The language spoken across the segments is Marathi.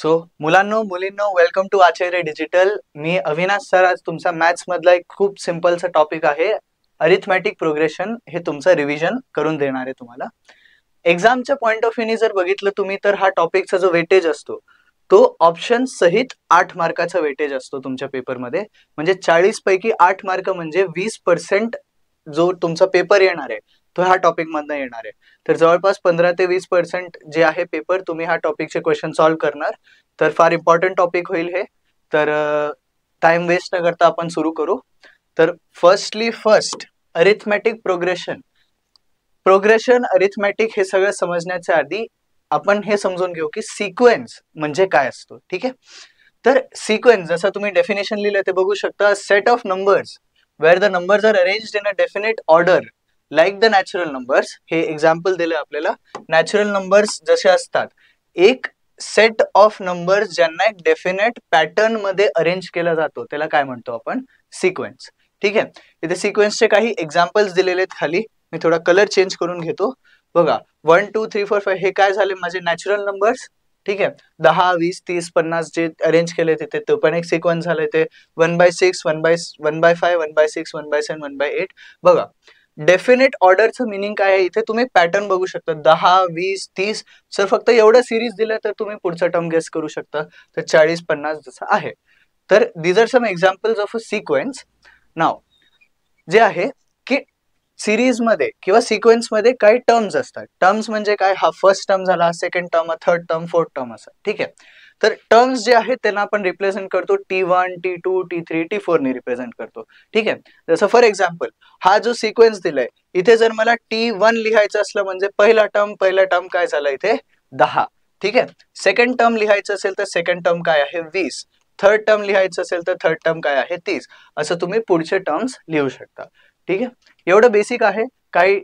सो मुलांनो मुलींनो वेलकम टू आचार्य डिजिटल. मी अविनाश सर. आज तुमचा मॅथ्स मधला एक खूप सिंपलचा टॉपिक आहे अरिथमॅटिक प्रोग्रेशन. हे तुमचं रिव्हिजन करून देणार आहे तुम्हाला. एक्झामच्या पॉइंट ऑफ व्ह्यूने जर बघितलं तुम्ही तर हा टॉपिकचा जो वेटेज असतो तो ऑप्शन सहित 8 मार्काचा वेटेज असतो तुमच्या पेपरमध्ये. म्हणजे 40 पैकी 8 मार्क म्हणजे 20% जो तुमचा पेपर येणार आहे तो ह्या टॉपिक मधनं येणार आहे. तर जवळपास 15 ते 20% जे आहे पेपर तुम्ही ह्या टॉपिकचे क्वेश्चन सॉल्व्ह करणार. तर फार इम्पॉर्टंट टॉपिक होईल हे. तर टाइम वेस्ट न करता आपण सुरू करू. तर फर्स्ट अरिथमॅटिक प्रोग्रेशन अरिथमॅटिक हे सगळं समजण्याच्या आधी आपण हे समजून घेऊ की सिक्वेन्स म्हणजे काय असतो. ठीक आहे. तर सिक्वेन्स जसं तुम्ही डेफिनेशन लिहिलं ते बघू शकता. Set of numbers where the numbers are arranged in a definite order like the natural numbers. हे एक्झाम्पल दिलं आपल्याला. नॅचरल नंबर्स जसे असतात एक सेट ऑफ नंबर्स ज्यांना एक डेफिनेट पॅटर्न मध्ये अरेंज केला जातो त्याला काय म्हणतो आपण सिक्वेन्स. ठीक आहे. इथे सिक्वेन्सचे काही एक्झाम्पल्स दिलेले आहेत खाली. मी थोडा कलर चेंज करून घेतो. बघा 1 2 3 4 5 हे काय झाले माझे नॅचरल नंबर्स. ठीक आहे. 10 20 30 50 जे अरेंज केले तिथे तो पण एक सिक्वेन्स झाले. ते 1/6 1/5 1/6 1/7 1/8. बघा डेफिनेट ऑर्डरचं मिनिंग काय आहे इथे तुम्ही पॅटर्न बघू शकता. 10 20 30 सर फक्त एवढं सिरीज दिलं तर तुम्ही पुढचा टर्म गेस करू शकता. तर 40 50 जसं आहे. तर these are some examples of a sequence. नाव जे आहे की सिरीज मध्ये किंवा सिक्वेन्स मध्ये काही टर्म्स असतात. टर्म्स म्हणजे काय, हा फर्स्ट टर्म झाला, second term, third term, fourth term असं. ठीक आहे. तर टर्म्स जे आहेत त्यांना आपण रिप्रेझेंट करतो T1 T2 T3 T4 ने रिप्रेझेंट करतो. ठीक आहे. जसं फॉर एक्झाम्पल हा जो सिक्वेन्स दिलाय इथे जर मला T1 लिहायचं असलं म्हणजे पहिला टर्म काय झाला इथे 10. ठीक आहे. सेकंड टर्म लिहायचं असेल तर सेकंड टर्म काय आहे 20. थर्ड टर्म लिहायचं असेल तर थर्ड टर्म काय आहे 30. असं तुम्ही पुढचे टर्म्स लिहू शकता. ठीक आहे. एवढं बेसिक आहे.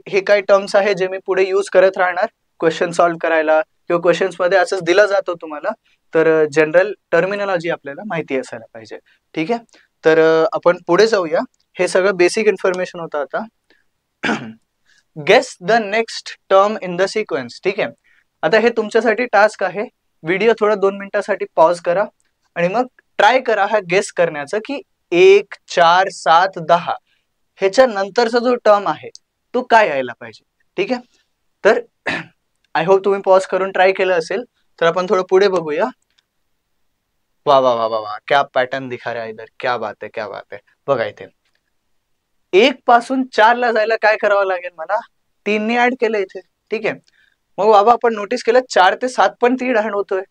हे काही टर्म्स आहे जे मी पुढे यूज करत राहणार क्वेश्चन सॉल्व्ह करायला किंवा क्वेश्चन्स मध्ये असंच दिला जातो तुम्हाला. तर जनरल टर्मिनॉलॉजी आपल्याला माहिती असायला पाहिजे. ठीक आहे. तर आपण पुढे जाऊया. हे सगळं बेसिक इन्फॉर्मेशन होतं. आता guess the next term in the sequence. ठीक आहे. आता हे तुमच्यासाठी टास्क आहे. व्हिडिओ थोडा 2 मिनिटासाठी पॉज करा आणि मग ट्राय करा हा गेस करण्याचं की 1 4 7 10 ह्याच्या नंतरचा जो टर्म आहे तो काय यायला पाहिजे. ठीक आहे. तर आय होप तुम्ही पॉज करून ट्राय केलं असेल. तर आपण थोडं पुढे बघूया. वा वा वा वा वा क्या पॅटर्न दिखा रहा है इधर. क्या बात है क्या बात है. बघा इथे 1 पासून 4 ला जायला काय करावं लागेल मला 3 ने ऍड केलं इथे. ठीक आहे. मग बाबा आपण नोटीस केलं 4 ते 7 पण 3 ऍड होतोय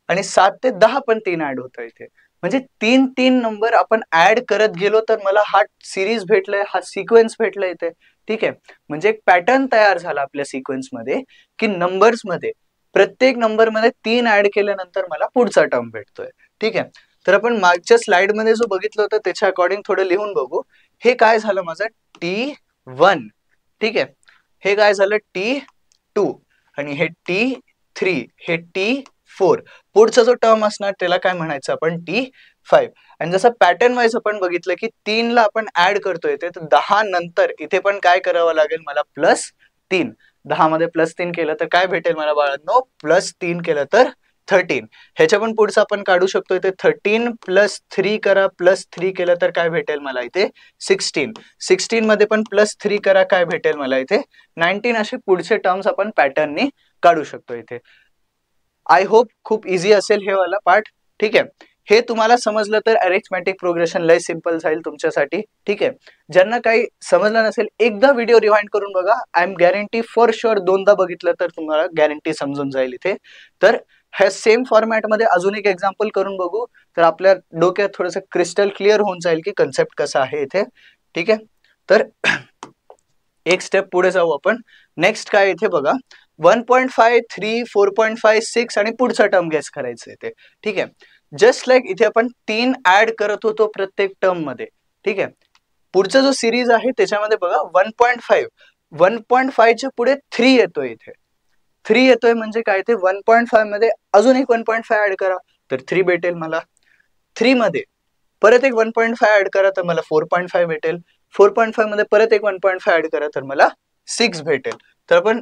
आणि 7 ते 10 पण 3 ऍड होतोय इथे. म्हणजे 3 नंबर आपण ऍड करत गेलो तर मला हा सिरीज भेटलाय, हा सिक्वेन्स भेटलाय इथे. ठीक आहे. म्हणजे एक पॅटर्न तयार झाला आपल्या सिक्वेन्स मध्ये की नंबर्स मध्ये प्रत्येक नंबर मध्ये 3 ऍड केल्यानंतर मला पुढचा टर्म भेटतोय. ठीक आहे. तर आपण मागच्या स्लाइड मध्ये जो बघितलं होतं त्याच्या अकॉर्डिंग थोडं लिहून बघू. हे काय झालं माझं T1. ठीक आहे. हे काय झालं T2 आणि हे T3 हे T4. पुढचा जो टर्म असणार त्याला काय म्हणायचं आपण T5. आणि जसं पॅटर्न वाईज आपण बघितलं की 3 ला आपण ऍड करतोय तर 10 नंतर इथे पण काय करावं लागेल मला +3. 10 मध्ये +3 केलं तर काय भेटेल मला बाळांनो +3 केलं तर 13. ह्याच्या पण पुढचं आपण काढू शकतो. इथे 13 +3 करा +3 केलं तर काय भेटेल मला इथे 16. 16 मध्ये पण +3 करा काय भेटेल मला इथे 19. असे पुढचे टर्म्स आपण पॅटर्ननी काढू शकतो इथे. आय होप खूप इझी असेल हे वाला पार्ट. ठीक आहे. हे तुम्हाला समजलं तर अरिथमॅटिक प्रोग्रेशन लय सिंपल जाईल तुमच्यासाठी. ठीक आहे. ज्यांना काही समजलं नसेल एकदा व्हिडिओ रिवाइंड करून बघा. I am guarantee for sure 2दा बघितलं तर तुम्हाला गॅरंटी समजून जाईल इथे. तर ह्या सेम फॉर्मॅट मध्ये अजून एक एक्झाम्पल करून बघू तर आपल्या डोक्यात थोडंसं क्रिस्टल क्लिअर होऊन जाईल की कन्सेप्ट कसा आहे इथे. ठीक आहे. तर एक स्टेप पुढे जाऊ आपण. नेक्स्ट काय इथे बघा 1.5 3 4.5 6 आणि पुढचा टर्म गेस करायचं इथे. ठीक आहे. जस्ट लाईक इथे आपण 3 ऍड करत होतो प्रत्येक टर्म मध्ये. ठीक आहे. पुढचा जो सिरीज आहे त्याच्यामध्ये बघा 1.5 च्या पुढे 3 येतोय इथे. 3 येतोय म्हणजे काय ते 1.5 मध्ये अजून एक 1.5 ऍड करा तर 3 भेटेल मला. 3 मध्ये परत एक 1.5 ऍड करा तर मला 4.5 भेटेल. 4.5 मध्ये परत एक 1.5 ऍड करा तर मला 6 भेटेल. तर आपण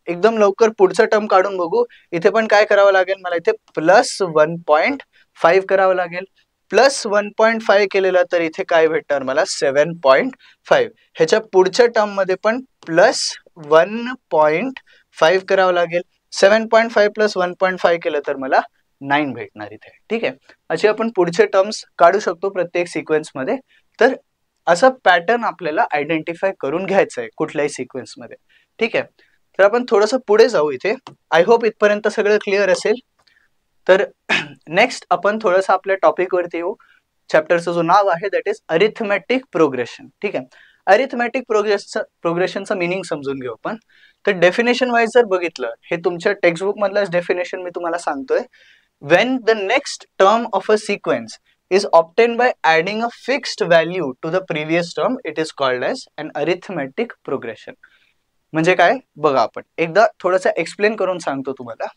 एकदम लवकर पुढचं टर्म काढून बघू. इथे पण काय करावं लागेल मला, इथे +1.5 करावं लागेल. +1.5 केलेलं तर इथे काय भेटणार मला 7.5. ह्याच्या पुढच्या टर्म मध्ये पण +1.5 करावं लागेल. 7.5 + 1.5 केलं तर मला 9 भेटणार इथे. ठीक आहे, असे आपण पुढचे टर्म्स काढू शकतो प्रत्येक सिक्वेन्स मध्ये. तर असा पॅटर्न आपल्याला आयडेंटिफाय करून घ्यायचा आहे कुठल्याही सिक्वेन्स मध्ये. ठीक आहे, तर आपण थोडंसं पुढे जाऊ इथे. आय होप इथपर्यंत सगळं क्लिअर असेल. तर नेक्स्ट आपण थोडंसं आपल्या टॉपिक वरती येऊ. चॅप्टरचं जो नाव आहे दॅट इज अरिथमॅटिक प्रोग्रेशन. ठीक आहे, अरिथमॅटिक प्रोग्रेशनचं मिनिंग समजून घेऊ आपण. तर डेफिनेशन वाईज जर बघितलं, हे तुमच्या टेक्स्टबुक मधलंच डेफिनेशन मी तुम्हाला सांगतोय. When the next term of a sequence is obtained by adding a fixed value to the previous term, it is called as an arithmetic progression. म्हणजे काय बघा, आपण एकदा थोडंसं एक्सप्लेन करून सांगतो तुम्हाला.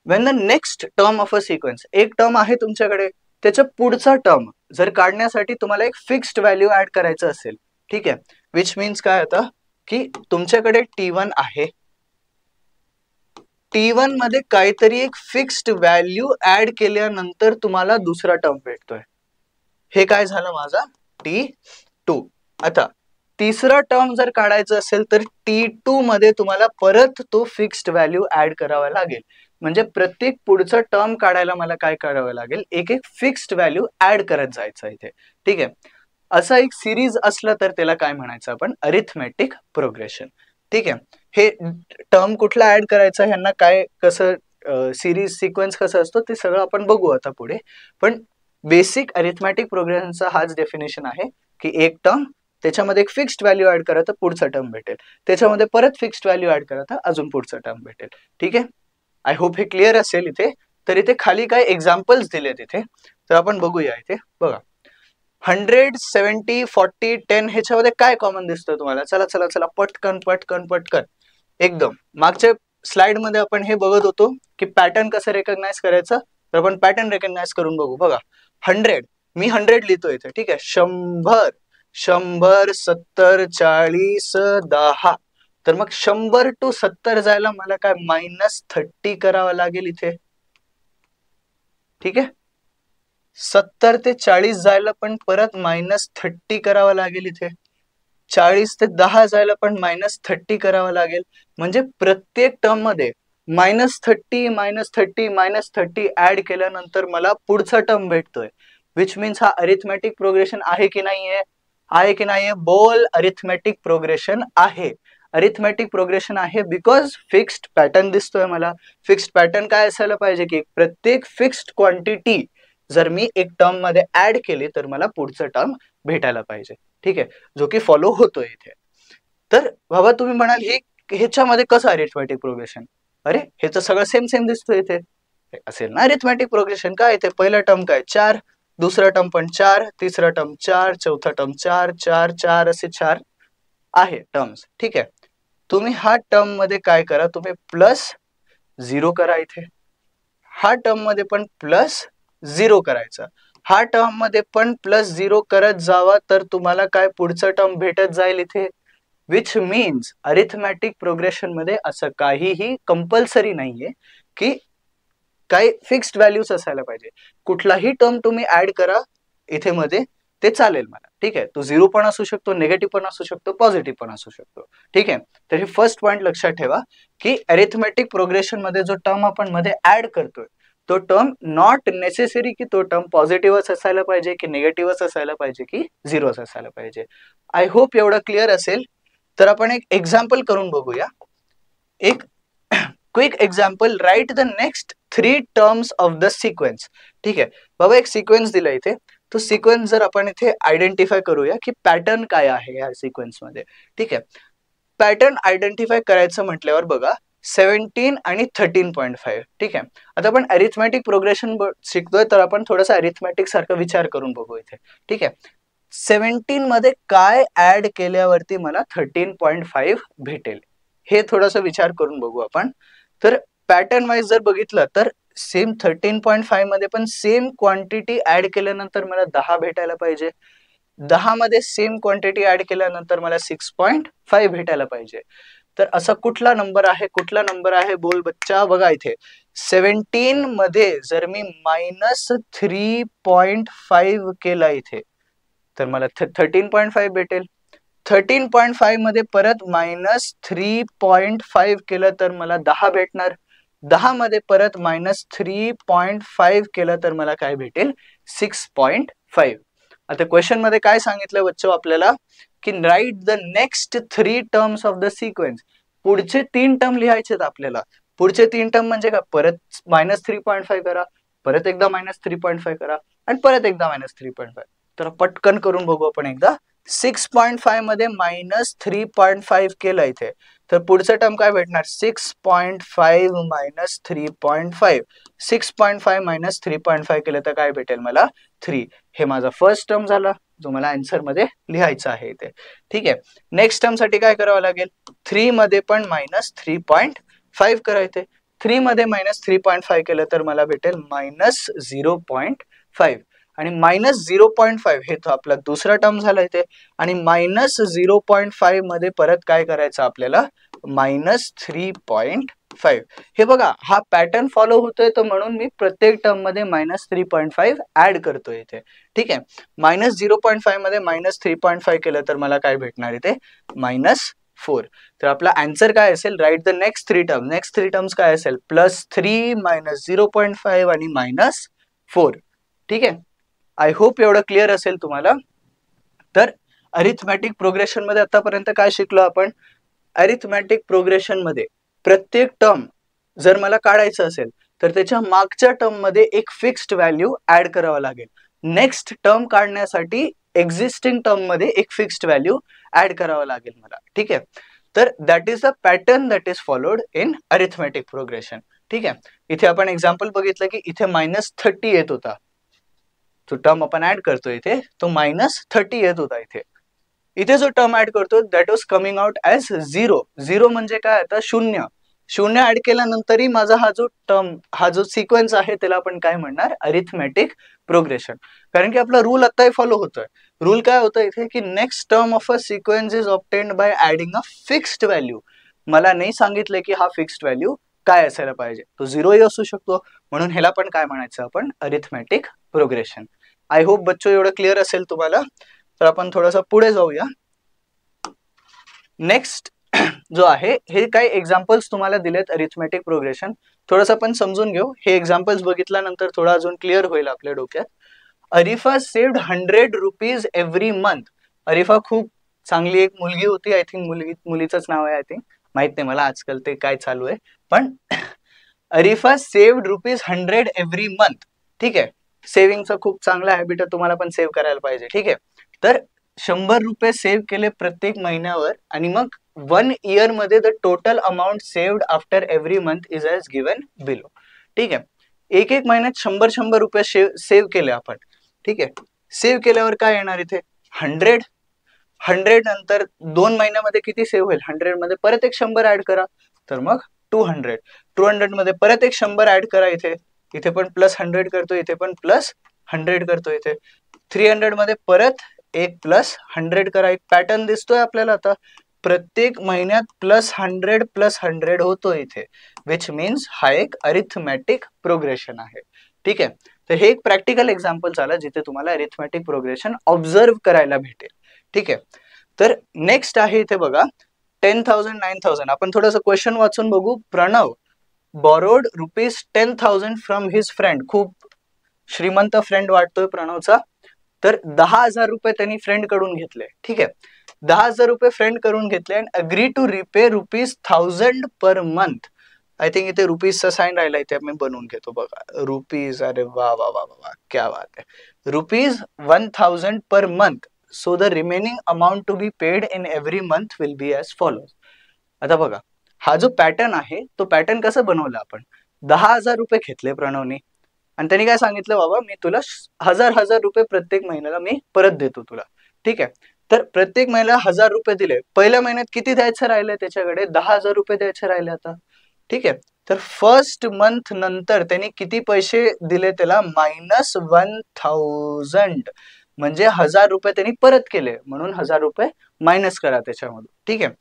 when the next term of a sequence, एक टर्म आहे तुमच्याकडे, त्याच्या पुढचा टर्म जर काढण्यासाठी तुम्हाला एक फिक्स्ड व्हॅल्यू ऍड करायचं असेल. ठीक आहे, विच मीन्स काय आता की तुमच्याकडे T1 आहे, T1 मध्ये काहीतरी एक फिक्स्ड व्हॅल्यू ऍड केल्यानंतर तुम्हाला दुसरा टर्म भेटतोय. हे काय झालं माझा T2. आता तिसरा टर्म जर काढायचं असेल तर T2 मध्ये तुम्हाला परत तो फिक्स्ड व्हॅल्यू ऍड करावा लागेल. म्हणजे प्रत्येक पुढचं टर्म काढायला मला काय करावं लागेल, एक एक फिक्स्ड व्हॅल्यू ऍड करत जायचं इथे. ठीक आहे, असा एक सिरीज असलं तर त्याला काय म्हणायचं आपण, अरिथमॅटिक प्रोग्रेशन. ठीक आहे, हे टर्म कुठला ऍड करायचा, ह्यांना काय कसं सिरीज सिक्वेन्स कसं असतो ते सगळं आपण बघू आता पुढे. पण बेसिक अरिथमॅटिक प्रोग्रेशनचा हाच डेफिनेशन आहे की एक टर्म, त्याच्यामध्ये एक फिक्स्ड व्हॅल्यू ऍड करा तर पुढचा टर्म भेटेल, त्याच्यामध्ये परत फिक्स्ड व्हॅल्यू ऍड करा तर अजून पुढचा टर्म भेटेल. ठीक आहे, आय होप हे क्लिअर असेल इथे. तर इथे खाली काय एक्झाम्पल्स दिलेत इथे, तर आपण बघूया. इथे बघा 100, 70, 40, 10 ह्याच्यामध्ये काय कॉमन दिसतं तुम्हाला. चला चला चला पटकन पटकन पटकन. एकदम मागच्या स्लाइड मध्ये आपण हे बघत होतो की पॅटर्न कसं रेकग्नाइज करायचं, तर आपण पॅटर्न रेकग्नाइज करून बघू. बघा 100, मी 100 लिहितो इथे. ठीक आहे, 100, 100, 70, 40, 10. तर मग 100 to 70 जायला मला काय -30 करावं लागेल इथे. ठीक आहे, 70 ते 40 जायला पण परत -30 करावं लागेल इथे. 40 ते 10 जायला पण -30 करावं लागेल. म्हणजे प्रत्येक टर्म मध्ये -30, -30, -30 ऍड केल्यानंतर मला पुढचा टर्म भेटतोय. विच मीन्स हा अरिथमॅटिक प्रोग्रेशन आहे की नाहीये, आहे की नाहीये, बोल अरिथमॅटिक प्रोग्रेशन आहे. अरिथमॅटिक प्रोग्रेशन आहे बिकॉज फिक्स्ड पॅटर्न दिसतोय मला. फिक्स्ड पॅटर्न काय असायला पाहिजे की प्रत्येक फिक्स्ड क्वांटिटी जर मी एक टर्म मध्ये ऍड केली तर मला पुढचं टर्म भेटायला पाहिजे. ठीक आहे, जो की फॉलो होतोय इथे. तर बाबा तुम्ही म्हणाल हे ह्याच्यामध्ये कसं अरिथमॅटिक प्रोग्रेशन, अरे हे तर सगळं सेम सेम दिसतोय इथे. असेल ना अरिथमॅटिक प्रोग्रेशन. काय इथे पहिला टर्म काय 4, दुसरा टर्म पण 4, तिसरा टर्म 4, चौथा टर्म 4, 4, 4 असे 4 आहे टर्म्स. ठीक आहे, तुम्ही हा टर्म मध्ये काय करा, तुम्ही +0 करा इथे. हा टर्म मध्ये पण +0 करायचा, हा टर्म मध्ये पण +0 करत जावा तर तुम्हाला काय पुढचं टर्म भेटत जाईल इथे. विच मीन्स अरिथमॅटिक प्रोग्रेशन मध्ये असं काहीही कंपल्सरी नाहीये की काही फिक्स्ड व्हॅल्यूज असायला पाहिजे. कुठलाही टर्म तुम्ही ऍड करा इथे मध्ये ते चालेल मला. ठीक आहे, तो 0 पण असू शकतो, निगेटिव्ह पण असू शकतो, पॉझिटिव्ह पण असू शकतो. ठीक आहे, तर हे फर्स्ट पॉइंट लक्षात ठेवा की अरिथमॅटिक प्रोग्रेशन मध्ये जो टर्म आपण मध्ये ऍड करतोय तो टर्म नॉट नेसेसरी की तो टर्म पॉझिटिव्हच असायला पाहिजे की निगेटिव्हच असायला पाहिजे की 0च असायला पाहिजे. आय होप एवढं क्लिअर असेल. तर आपण एक एक्झाम्पल करून बघूया. एक quick example, write the next 3 terms of the sequence. ठीक आहे बाबा, एक सिक्वेन्स दिला इथे, तो सिक्वेन्स जर आपण इथे आयडेंटिफाय करूया की पॅटर्न काय आहे या सिक्वेन्स मध्ये. ठीक आहे, पॅटर्न आयडेंटिफाय करायचं म्हटल्यावर बघा 17 आणि 13.5. ठीक आहे, आता आपण अरिथमॅटिक प्रोग्रेशन शिकतोय तर आपण थोडासा अरिथमॅटिक सारखा विचार करून बघू इथे. ठीक आहे, 17 मध्ये काय ऍड केल्यावरती मला 13.5 भेटेल हे थोडासा विचार करून बघू आपण. तर पॅटर्न वाईज जर बघितलं तर सेम 13.5 मध्ये पण सेम क्वांटिटी ऍड केल्यानंतर मला 10 भेटायला पाहिजे. 10 मध्ये सेम क्वांटिटी ऍड केल्यानंतर मला 6.5 भेटायला पाहिजे. तर असा कुठला नंबर आहे बोल बच्चा. बघा इथे 17 मध्ये जर मी -3.5 केला इथे तर मला 13.5 भेटेल. 13.5 मध्ये परत -3.5 केलं तर मला 10 भेटणार. 10 मध्ये परत -3.5 केलं तर मला काय भेटेल 6.5. आता क्वेश्चन मध्ये काय सांगितलं बच्चो आपल्याला की write the next 3 terms of the sequence. पुढचे 3 टर्म लिहायचे आपल्याला. पुढचे 3 टर्म म्हणजे काय, परत -3.5 करा, परत एकदा -3.5 करा आणि परत एकदा -3.5. तर पटकन करून बघू आपण एकदा. 6.5 मध्ये -3.5 केलं इथे तर पुढचं टर्म काय भेटणार 6.5 -3.5. 6.5 -3.5 केलं तर काय भेटेल मला 3. हे माझा फर्स्ट टर्म झाला जो मला आन्सर मध्ये लिहायचा आहे इथे. ठीक आहे. नेक्स्ट टर्म साठी काय करावं लागेल 3 मध्ये पण -3.5 करायचे. 3 मध्ये -3.5 केलं तर मला भेटेल -0.5 आणि -0.5 हे तो आपला दुसरा टर्म झाला इथे आणि -0.5 मध्ये परत काय करायचं आपल्याला -3.5. हे बघा हा पॅटर्न फॉलो होतोय तर म्हणून मी प्रत्येक टर्म मध्ये -3.5 ऍड करतोय इथे. ठीक आहे. -0.5 मध्ये -3.5 केलं तर मला काय भेटणार इथे -4. तर आपला आन्सर काय असेल write the next 3 term. Next 3 terms काय असेल +3 -0.5 आणि -4. ठीक आहे. आय होप एवढं क्लिअर असेल तुम्हाला. तर अरिथमॅटिक प्रोग्रेशन मध्ये आतापर्यंत काय शिकलो आपण. अरिथमॅटिक प्रोग्रेशन मध्ये प्रत्येक टर्म जर मला काढायचं असेल तर त्याच्या मागच्या टर्म मध्ये एक फिक्स्ड व्हॅल्यू ऍड करावं लागेल. नेक्स्ट टर्म काढण्यासाठी एक्झिस्टिंग टर्म मध्ये एक फिक्स्ड व्हॅल्यू ऍड करावं लागेल मला. ठीक आहे. तर that is the pattern that is followed in arithmetic progression. ठीक आहे. इथे आपण एक्झाम्पल बघितलं की इथे -30 येत होता. जो टर्म आपण ऍड करतो इथे तो -30 येत होता इथे. इथे जो टर्म ऍड करतो that was coming out as 0. 0 म्हणजे काय आता शून्य. शून्य ऍड केल्यानंतरही माझा हा जो सिक्वेन्स आहे त्याला आपण काय म्हणणार अरिथमॅटिक प्रोग्रेशन. कारण की आपला रूल आताही फॉलो होतोय. रूल काय होतं इथे की next term of a sequence is obtained by adding a fixed value. मला नाही सांगितलंय की हा फिक्स्ड व्हॅल्यू काय असायला पाहिजे. तो 0ही असू शकतो. म्हणून ह्याला पण काय म्हणायचं आपण अरिथमॅटिक प्रोग्रेशन. आय होप बच्चो एवढं क्लिअर असेल तुम्हाला. तर आपण थोडंसं पुढे जाऊया. नेक्स्ट जो आहे हे काही एक्झाम्पल्स तुम्हाला दिलेत अरिथमॅटिक प्रोग्रेशन. थोडंसं आपण समजून घेऊ. हे एक्झाम्पल्स बघितल्यानंतर थोडं अजून क्लिअर होईल आपल्या डोक्यात. Arifa saved 100 rupees every month. Arifa खूप चांगली एक मुलगी होती. आय थिंक मुलीचंच नाव आहे. आय थिंक माहित नाही मला आजकाल ते काय चालू आहे. पण अरिफा सेव्ड ₹100 एव्हरी मंथ. ठीक आहे. सेव्हिंगचा खूप चांगला हॅबिट आहे. तुम्हाला पण सेव्ह करायला पाहिजे. ठीक आहे. तर 100 रुपये सेव्ह केले प्रत्येक महिन्यावर आणि मग 1 इयर मध्ये the total amount saved after every month is as given below. ठीक आहे. एक महिन्यात 100 रुपये सेव्ह केले आपण. ठीक आहे. सेव्ह केल्यावर काय येणार इथे 100 नंतर 2 महिन्यामध्ये किती सेव्ह होईल 100 मध्ये परत एक 100 ऍड करा तर मग 200 मध्ये परत एक 100 ऍड करा. इथे पण +100 करतो, इथे पण +100 करतो. इथे 300 मध्ये परत एक +100 करा. एक पॅटर्न दिसतोय आपल्याला आता. प्रत्येक महिन्यात +100 होतो इथे. विच मीन्स हा एक अरिथमॅटिक प्रोग्रेशन आहे. ठीक आहे. तर हे एक प्रॅक्टिकल एक्झाम्पल झालं जिथे तुम्हाला अरिथमॅटिक प्रोग्रेशन ऑब्झर्व करायला भेटेल. ठीक आहे. तर नेक्स्ट आहे इथे बघा 10,000 9,000. आपण थोडंसं क्वेश्चन वाचून बघू. Pranav borrowed ₹10,000 from his friend. खूप श्रीमंत फ्रेंड वाटतोय प्रणवचा. तर 10,000 रुपये त्यांनी फ्रेंड कडून घेतले. ठीक आहे. 10,000 रुपये फ्रेंड कडून घेतले and agree to repay ₹1,000 per month. I think इथे रुपीजचा साइन राहिला. इथे मी बनवून घेतो बघा. रुपीज. अरे वा वा वा वा क्या बात आहे. ₹1,000 per month. So the remaining amount to be paid in every month will be as follows. आता बघा हा जो पॅटर्न आहे तो पॅटर्न कसं बनवलं आपण. 10,000 रुपये घेतले प्रणवने आणि त्यांनी काय सांगितलं बाबा मी तुला 1,000 रुपये प्रत्येक महिन्याला मी परत देतो तुला. ठीक आहे. तर प्रत्येक महिन्याला 1,000 रुपये दिले. पहिल्या महिन्यात किती द्यायचं राहिलंय त्याच्याकडे 10,000 रुपये द्यायचे राहिले आता. ठीक आहे. तर फर्स्ट मंथ नंतर त्यांनी किती पैसे दिले त्याला -1,000 म्हणजे 1,000 रुपये त्यांनी परत केले म्हणून 1,000 रुपये मायनस करा त्याच्यामधून. ठीक आहे.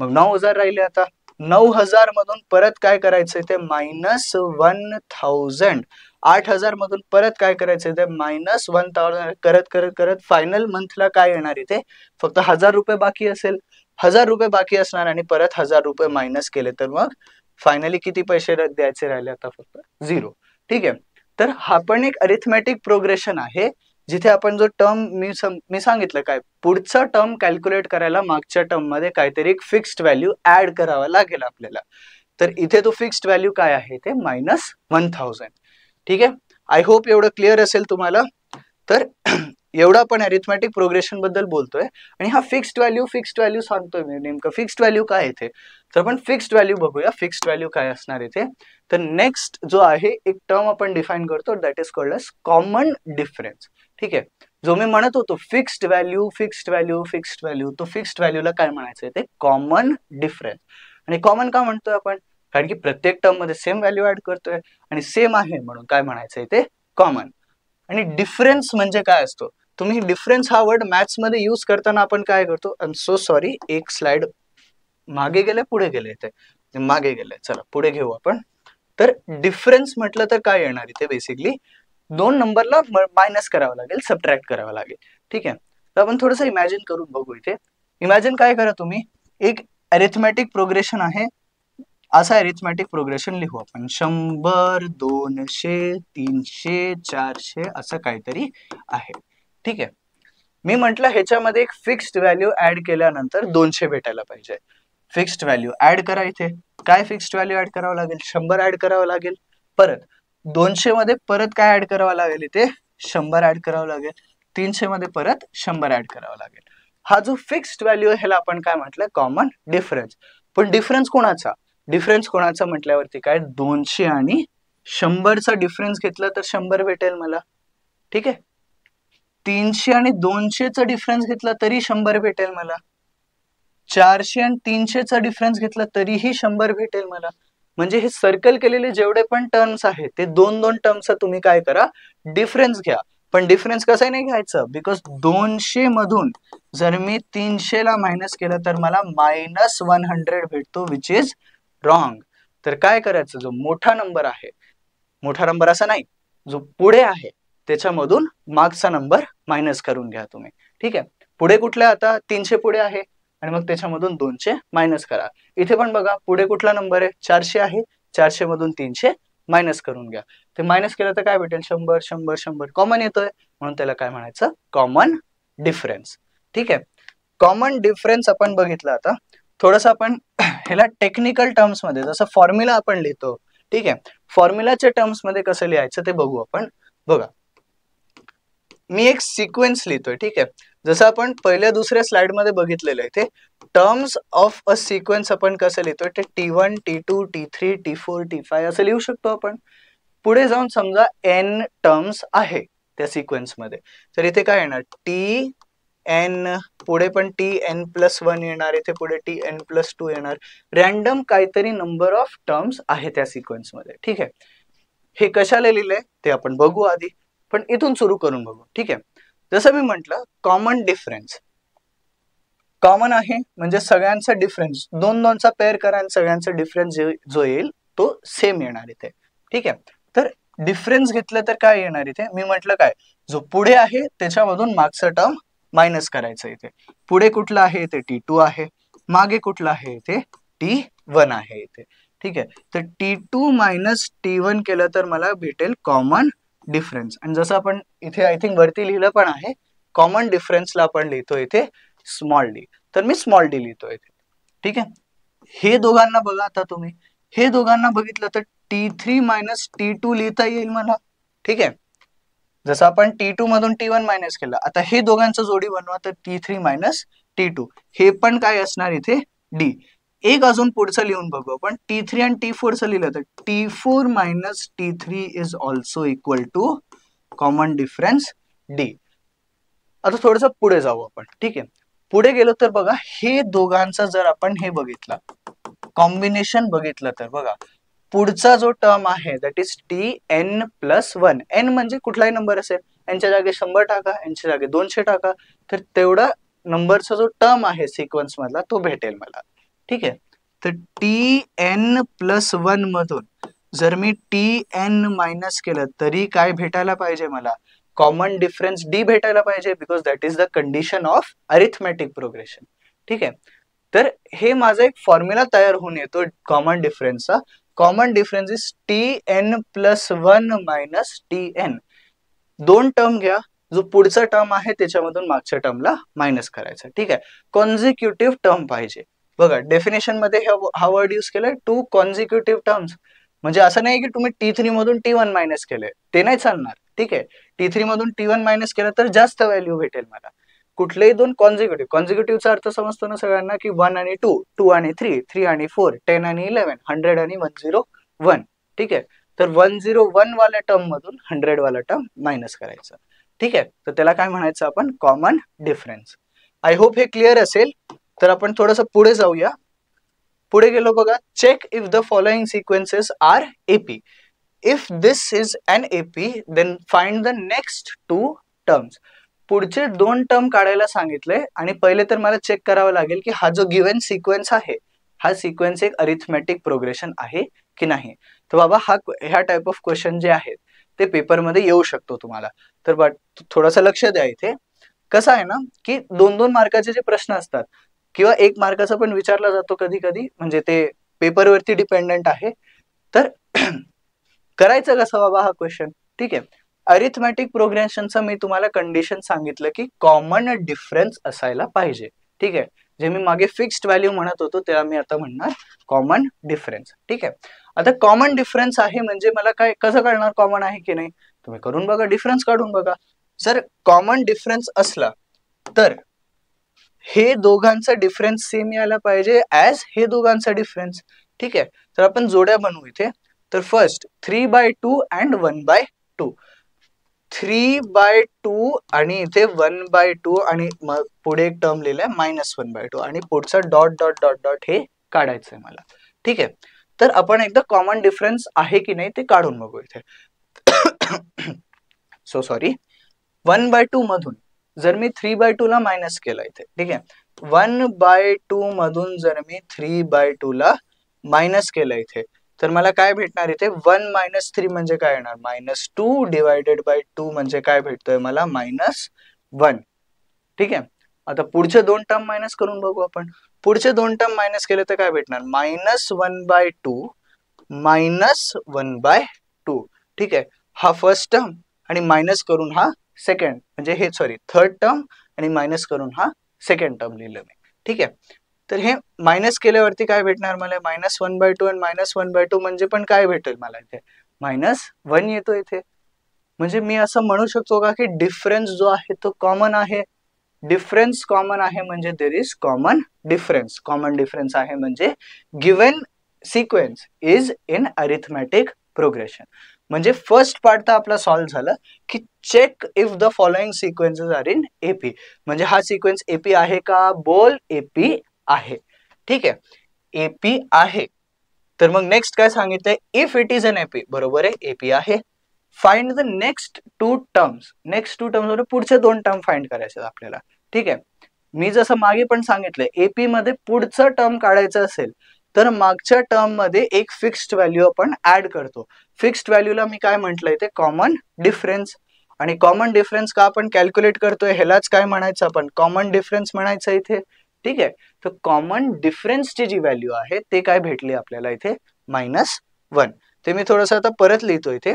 मग 9,000 राहिले. आता 9,000 मधून परत काय करायचंय ते -1,000. 8,000 मधून परत काय करायचंय ते -1,000. करत करत करत फायनल मंथला काय येणार इथे फक्त 1,000 रुपये बाकी असेल. 1,000 रुपये बाकी असणार आणि परत 1,000 रुपये मायनस केले तर मग फायनली किती पैसे द्यायचे राहिले आता फक्त 0. ठीक आहे. तर हा पण एक अरिथमॅटिक प्रोग्रेशन आहे जिथे आपण जो टर्म मी सांगितलं काय पुढचा टर्म कॅल्क्युलेट करायला मागच्या टर्म मध्ये काहीतरी एक फिक्स्ड व्हॅल्यू ऍड करावा लागेल आपल्याला. तर इथे तो फिक्स्ड व्हॅल्यू काय आहे ते -1,000. ठीक आहे. आय होप एवढं क्लिअर असेल तुम्हाला. तर एवढा आपण अरिथमॅटिक प्रोग्रेशन बद्दल बोलतोय आणि हा फिक्स्ड व्हॅल्यू सांगतोय मी. नेमकं फिक्स्ड व्हॅल्यू काय इथे तर आपण फिक्स्ड व्हॅल्यू बघूया. फिक्स्ड व्हॅल्यू काय असणार इथे तर नेक्स्ट जो आहे एक टर्म आपण डिफाइन करतो that is called as common difference. ठीक आहे. जो मी म्हणत होतो फिक्स्ड व्हॅल्यू तो फिक्स्ड व्हॅल्यूला काय म्हणायचंय ते कॉमन डिफरन्स. आणि कॉमन का म्हणतोय आपण कारण की प्रत्येक टर्म मध्ये सेम व्हॅल्यू ऍड करतोय आणि सेम आहे म्हणून काय म्हणायचंय ते कॉमन. आणि डिफरन्स म्हणजे काय असतो तुम्ही डिफरन्स हा वर्ड मॅथ्स मध्ये यूज करताना आपण काय करतो. आय एम सो सॉरी एक स्लाइड मागे गेले पुढे गेले ते मागे गेले. चला पुढे घेऊ आपण. तर डिफरन्स म्हटलं तर काय येणार इथे बेसिकली 2 नंबरला मायनस करावं लागेल सबट्रॅक्ट करावं लागेल. ठीक आहे. तर आपण थोडंसं इमॅजिन करून बघू. इथे इमॅजिन काय करा तुम्ही एक अरिथमॅटिक प्रोग्रेशन आहे. असा अरिथमॅटिक प्रोग्रेशन लिहू आपण 100 200 300 400 असं काहीतरी आहे. ठीक आहे. मी म्हटलं ह्याच्यामध्ये एक फिक्स्ड व्हॅल्यू ऍड केल्यानंतर 200 भेटायला पाहिजे. फिक्स्ड व्हॅल्यू ऍड करा. इथे काय फिक्स्ड व्हॅल्यू ऍड करावं लागेल 100 ऍड करावं लागेल. परत 200 मध्ये परत काय ऍड करावं लागेल इथे 100 ऍड करावं लागेल. 300 मध्ये परत 100 ऍड करावं लागेल. हा जो फिक्स्ड व्हॅल्यू आहे ह्याला आपण काय म्हटलं कॉमन डिफरन्स. पण डिफरन्स कोणाचा म्हटल्यावरती काय 200 आणि 100चा डिफरन्स घेतला तर 100 भेटेल मला. ठीक आहे. 300 आणि 200चा डिफरन्स घेतला तरी 100 भेटेल मला. 400 आणि 300चा डिफरन्स घेतला तरीही 100 भेटेल मला. म्हणजे हे सर्कल केलेले जेवढे पण टर्म्स आहेत ते 2-2 टर्म्सचा तुम्ही काय करा डिफरन्स घ्या. पण डिफरन्स कसं नाही घ्यायचं बिकॉज 200 मधून जर मी 300 ला मायनस केलं तर मला -100 भेटतो विच इज रॉंग. तर काय करायचं जो मोठा नंबर आहे मोठा नंबर असा नाही जो पुढे आहे त्याच्यामधून मागचा नंबर मायनस करून घ्या तुम्ही. ठीक आहे. पुढे कुठला आता 300 पुढे आहे आणि मग त्याच्यामधून 200 मायनस करा. इथे पण बघा पुढे कुठला नंबर आहे 400 आहे 400 मधून 300 मायनस करून घ्या. ते मायनस केलं तर काय भेटेल 100 100 100 कॉमन येतोय म्हणून त्याला काय म्हणायचं कॉमन डिफरन्स. ठीक आहे. कॉमन डिफरन्स आपण बघितलं. आता थोडस आपण ह्याला टेक्निकल टर्म्स मध्ये जसं फॉर्म्युला आपण लिहितो. ठीक आहे. फॉर्म्युलाच्या टर्म्स मध्ये कसं लिहायचं ते बघू आपण. बघा मी एक सिक्वेन्स लिहितोय. ठीक आहे. जसं आपण पहिल्या दुसऱ्या स्लाइड मध्ये बघितलेलं आहे ते टर्म्स ऑफ अ सिक्वेन्स आपण कसं लिहितोय ते T1 T2 T3 T4 T5 असं लिहू शकतो आपण. पुढे जाऊन समजा n टर्म्स आहे त्या सिक्वेन्स मध्ये तर इथे काय येणार Tn पुढे पण Tn+1 येणार. इथे पुढे Tn+2 येणार. रॅन्डम काहीतरी नंबर ऑफ टर्म्स आहे त्या सिक्वेन्स मध्ये. ठीक आहे. हे कशाला लिहिलंय ते आपण बघू आधी पण इथून सुरू करून बघू. ठीक आहे. जसं मी म्हटलं कॉमन डिफरन्स कॉमन आहे म्हणजे सगळ्यांचा डिफरन्स 2-2चा पेअर करा आणि सगळ्यांचा डिफरन्स जो येईल तो सेम येणार इथे. ठीक आहे. तर डिफरन्स घेतलं तर काय येणार इथे मी म्हटलं काय जो पुढे आहे त्याच्यामधून मागचा टर्म मायनस करायचं. इथे पुढे कुठला आहे इथे T2 आहे मागे कुठला आहे इथे T1 आहे इथे. ठीक आहे. तर T2 मायनस T1 केलं तर मला भेटेल कॉमन डिफरन्स. आणि जसं आपण इथे आय थिंक वरती लिहिलं पण आहे कॉमन डिफरन्सला आपण लिहितो इथे स्मॉल डी. तर मी स्मॉल डी लिहितो इथे. ठीक आहे. हे दोघांना बघा आता तुम्ही हे दोघांना बघितलं तर T3 मायनस T2 लिहिता येईल मला. ठीक आहे. जसं आपण T2 मधून T1 मायनस केलं आता हे दोघांचं जोडी बनवा तर T3 मायनस T2 हे पण काय असणार इथे D. एक अजून पुढचं लिहून बघू आपण T3 आणि T4 चं लिहिलं तर T4 minus T3 is also equal to common difference D. आता थोडस पुढे जाऊ आपण. ठीक आहे. पुढे गेलो तर बघा हे दोघांचा जर आपण हे बघितला कॉम्बिनेशन बघितलं तर बघा पुढचा जो टर्म आहे दॅट इज Tn+1. n म्हणजे कुठलाही नंबर असेल यांच्या जागे 100 टाका यांच्या जागे 200 टाका तर तेवढा नंबरचा जो टर्म आहे सिक्वेन्स मधला तो भेटेल मला. ठीक आहे. तर Tn+1 मधून जर मी Tn मायनस केलं तरी काय भेटायला पाहिजे मला? कॉमन डिफरन्स D भेटायला पाहिजे, because that is the condition of arithmetic progression. ठीक आहे. तर हे माझा एक फॉर्म्युला तयार होऊन येतो कॉमन डिफरन्सचा. Common difference is Tn+1 minus Tn. दोन टर्म घ्या, जो पुढचा टर्म आहे त्याच्यामधून मागच्या टर्मला मायनस करायचा. ठीक आहे. कॉन्झिक्युटिव्ह टर्म पाहिजे. बघा डेफिनेशन मध्ये हा वर्ड यूज केलाय, टू कॉन्झिक्युटिव्ह टर्म्स. म्हणजे असं नाही की तुम्ही T3 मधून T1 मायनस केलंय, ते नाही चालणार. ठीक आहे. T3 मधून T1 मायनस केलं तर जास्त व्हॅल्यू भेटेल मला. कुठलेही दोन कॉन्झिक्युटिव्हचा अर्थ समजतो ना सगळ्यांना, की 1 आणि 2, 2 आणि 3, 3 आणि 4, 10 आणि 11, 100 आणि 101. ठीक आहे. तर 101 वाल्या टर्म मधून 100 वाला टर्म मायनस करायचं. ठीक आहे. तर त्याला काय म्हणायचं आपण? Common difference. आय होप हे क्लिअर असेल. तर आपण थोडंसं पुढे जाऊया. पुढे गेलो बघा. Check if the following sequences are AP. If this is an AP then find the next two terms. पुढचे दोन टर्म काढायला सांगितले आणि पहिले तर मला चेक करावं लागेल की हा जो गिव्हन सिक्वेन्स आहे, हा सिक्वेन्स एक अरिथमॅटिक प्रोग्रेशन आहे की नाही. तर बाबा ह्या टाइप ऑफ क्वेश्चन जे आहेत ते पेपरमध्ये येऊ शकतो तुम्हाला. तर थोडंसं लक्ष द्या इथे. कसं आहे ना, की 2-2 मार्काचे जे प्रश्न असतात किंवा 1 मार्काचा पण विचारला जातो कधी कधी, म्हणजे ते पेपरवरती डिपेंडंट आहे. तर करायचं कसं बाबा हा क्वेश्चन? ठीक आहे. अरिथमॅटिक प्रोग्रेशनचं मी तुम्हाला कंडिशन सांगितलं की कॉमन डिफरन्स असायला पाहिजे. ठीक आहे. जे मी मागे फिक्स्ड व्हॅल्यू म्हणत होतो त्याला मी आता म्हणणार कॉमन डिफरन्स. ठीक आहे. आता कॉमन डिफरन्स आहे म्हणजे मला काय कसं कळणार कॉमन आहे की नाही? तुम्ही करून बघा, डिफरन्स काढून बघा. जर कॉमन डिफरन्स असला तर हे दोघांचा डिफरन्स सेम यायला पाहिजे ऍज हे दोघांचा डिफरन्स. ठीक आहे. तर आपण जोड्या बनवू इथे. तर फर्स्ट 3/2 अँड 1/2. 3/2 आणि इथे 1/2 आणि मग पुढे एक टर्म लिहिलाय -1/2 आणि पुढचा डॉट डॉट डॉट डॉट हे काढायचंय मला. ठीक आहे. तर आपण एकदा कॉमन डिफरन्स आहे की नाही ते काढून बघू इथे. So sorry. 1/2 मधून जर मी 3/2 ला मायनस केलं इथे. ठीक आहे. 1/2 मधून जर मी 3/2 ला मायनस केलं इथे, तर मला काय भेटणार इथे? 1 - 3 म्हणजे काय येणार? -2 डिवायडेड बाय 2 म्हणजे काय भेटतोय मला? -1. ठीक आहे. आता पुढचे दोन टर्म मायनस करून बघू आपण. पुढचे दोन टर्म मायनस केले तर काय भेटणार? -1/2 -1/2. ठीक आहे. हा फर्स्ट टर्म आणि मायनस करून हा सेकंड, म्हणजे हे सॉरी थर्ड टर्म आणि मायनस करून हा सेकंड टर्म लिहिलं मी. ठीक आहे. तर हे मायनस केल्यावरती काय भेटणार मला? -1/2 आणि -1/2 म्हणजे पण काय भेटेल मला इथे? -1 येतो इथे. म्हणजे मी असं म्हणू शकतो का की डिफरन्स जो आहे तो कॉमन आहे. डिफरन्स कॉमन आहे म्हणजे there is common difference. Common difference आहे म्हणजे given sequence is in arithmetic progression. म्हणजे फर्स्ट पार्ट तर आपला सॉल्व्ह झालं की check if the following sequences are in AP. म्हणजे हा सिक्वेन्स एपी आहे का? बोल एपी आहे. ठीक आहे. एपी आहे. तर मग नेक्स्ट काय सांगितलंय? If it is an AP. बरोबर आहे, एपी आहे. Find the next two terms. Next two terms म्हणजे पुढचे दोन टर्म फाइंड करायचे आपल्याला. ठीक आहे. मी जसं मागे पण सांगितलंय, एपी मध्ये पुढचं टर्म काढायचं असेल तर मागच्या टर्म मध्ये एक फिक्स्ड व्हॅल्यू आपण ऍड करतो. फिक्स्ड व्हॅल्यूला मी काय म्हटलंय ते कॉमन डिफरन्स. आणि कॉमन डिफरन्स का आपण कॅल्क्युलेट करतोय ह्यालाच काय म्हणायचं आपण? कॉमन डिफरन्स म्हणायचं इथे. ठीक आहे. तर कॉमन डिफरन्सची जी व्हॅल्यू आहे ते काय भेटली आपल्याला इथे? -1. ते मी थोडंसं आता परत लिहितो इथे.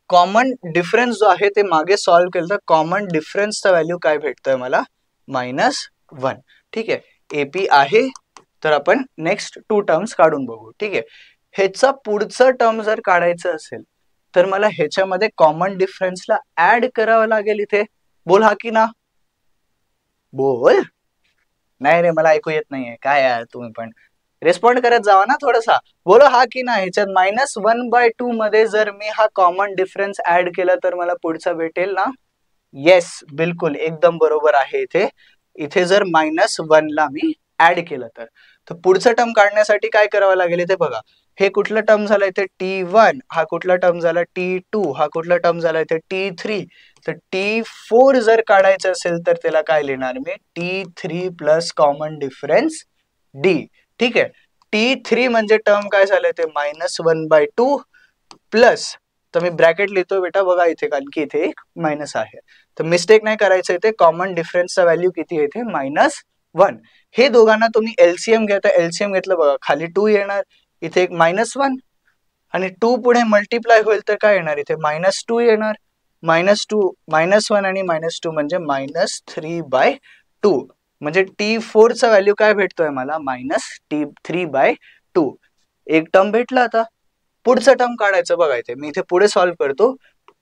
कॉमन डिफरन्स जो आहे ते मागे सॉल्व्ह केलं तर कॉमन डिफरन्सचा व्हॅल्यू काय भेटतोय मला? -1. ठीक आहे. एपी आहे. तर आपण नेक्स्ट टू टर्म्स काढून बघू. ठीक आहे. ह्याचा पुढचं टर्म जर काढायचं असेल तर मला ह्याच्यामध्ये कॉमन डिफरन्सला ऍड करावं लागेल इथे. बोल हा की ना? बोल. नाही रे, मला ऐकू येत नाहीये. काय यार तुम्ही पण रिस्पॉन्ड करत जावा ना थोडासा. बोलो हा की ना? ह्याच्यात -1/2 मध्ये जर मी हा कॉमन डिफरन्स ऍड केला तर मला पुढचा भेटेल ना? येस, बिलकुल एकदम बरोबर आहे. इथे जर -1 ला मी ऍड केलं तर पुढचं टर्म काढण्यासाठी काय करावं लागेल इथे बघा. हे कुठला टर्म झाला इथे T1, हा कुठला टर्म झाला T2, हा कुठला टर्म झाला इथे T3. तर T4 जर काढायचं असेल तर त्याला काय लिहिणार मी T3 plus common difference D. ठीक आहे. T3 म्हणजे टर्म काय झालं ते -1/2 प्लस, तर मी ब्रॅकेट लिहितोय बेटा बघा इथे, कारण की इथे एक मायनस आहे, तर मिस्टेक नाही करायचं. इथे कॉमन डिफरन्सचा व्हॅल्यू किती आहे इथे -1. हे दोघांना तुम्ही एलसीएम घेता, एलसीएम घेतलं बघा खाली 2 येणार, इथे एक -1 आणि 2 पुढे मल्टिप्लाय होईल तर काय येणार इथे -2 येणार. -2 -1 आणि -2 म्हणजे -3/2. म्हणजे T4 चा व्हॅल्यू काय भेटतोय मला -3/2. एक टर्म भेटला. आता पुढचं टर्म काढायचं बघा इथे, मी इथे पुढे सॉल्व्ह करतो.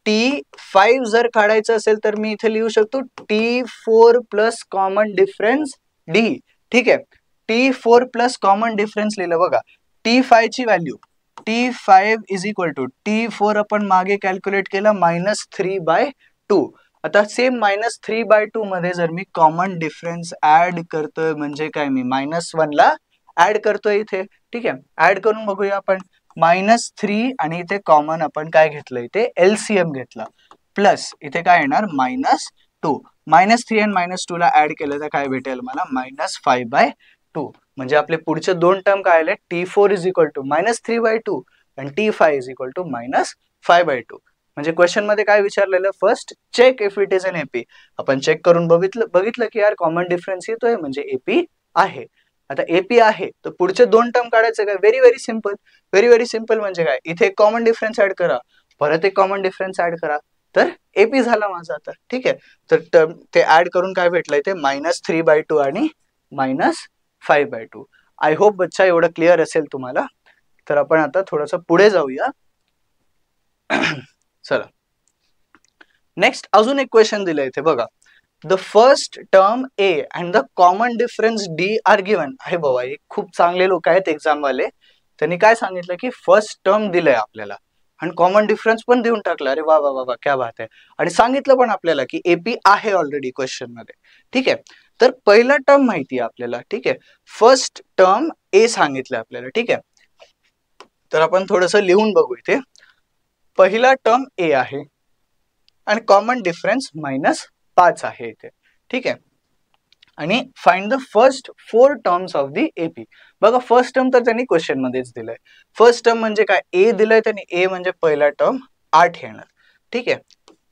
T5 जर काढायचं असेल तर मी इथे लिहू शकतो T4 plus common difference D. ठीक आहे. T4 प्लस कॉमन डिफरन्स लिहिलं बघा. T5 ची value T5 is equal to T4 आपण मागे कॅल्क्युलेट केलं -3/2. आता सेम -3/2 मध्ये जर मी कॉमन डिफरन्स ऍड करतोय म्हणजे काय, मी -1 ला ऍड करतोय इथे. ठीक आहे. ऍड करून बघूया आपण. -3 आणि इथे कॉमन आपण काय घेतलं इथे एलसीएम घेतला, प्लस इथे काय येणार -2. -3 आणि -2 ला ऍड केलं तर काय भेटेल मला -5/2. म्हणजे आपले पुढचे दोन टर्म काय आले T4 इज इक्वल टू -3/2 आणि T5 इज इक्वल टू -5/2. म्हणजे क्वेश्चन मध्ये काय विचारलेलं, first check if it is an AP. आपण चेक करून बघितलं की यार कॉमन डिफरन्स येतोय म्हणजे एपी आहे. आता एपी आहे तर पुढचे दोन टर्म काढायचे काय, very very simple. Very very simple म्हणजे काय, इथे कॉमन डिफरन्स ऍड करा, परत एक कॉमन डिफरन्स ऍड करा, तर एपी झाला माझा आता. ठीक आहे. तर ते ऍड करून काय भेटलं इथे -3/2 आणि -5/2. आय होप बच्चा एवढं क्लिअर असेल तुम्हाला. तर आपण आता थोडस पुढे जाऊया. चला नेक्स्ट अजून एक क्वेश्चन दिलं इथे बघा. The first term A and the common difference D are given. आहे बाबा, हे खूप चांगले लोक आहेत एक्झाम वाले. त्यांनी काय सांगितलं की फर्स्ट टर्म दिलंय आपल्याला आणि कॉमन डिफरन्स पण देऊन टाकला. अरे वा वा वा, क्या बात आहे. आणि सांगितलं पण आपल्याला की एपी आहे ऑलरेडी क्वेश्चन मध्ये. ठीक आहे. तर पहिला टर्म माहिती आहे आपल्याला. ठीक आहे. फर्स्ट टर्म ए सांगितलं आपल्याला. ठीक आहे. तर आपण थोडस लिहून बघू इथे. पहिला टर्म ए आहे आणि कॉमन डिफरन्स -5 आहे इथे. ठीक आहे. आणि find the first 4 terms of the AP. बघा फर्स्ट टर्म तर त्यांनी क्वेश्चन मध्येच दिलंय. फर्स्ट टर्म म्हणजे काय, ए दिलंय त्यांनी, ए म्हणजे पहिला टर्म 8 येणार. ठीक आहे.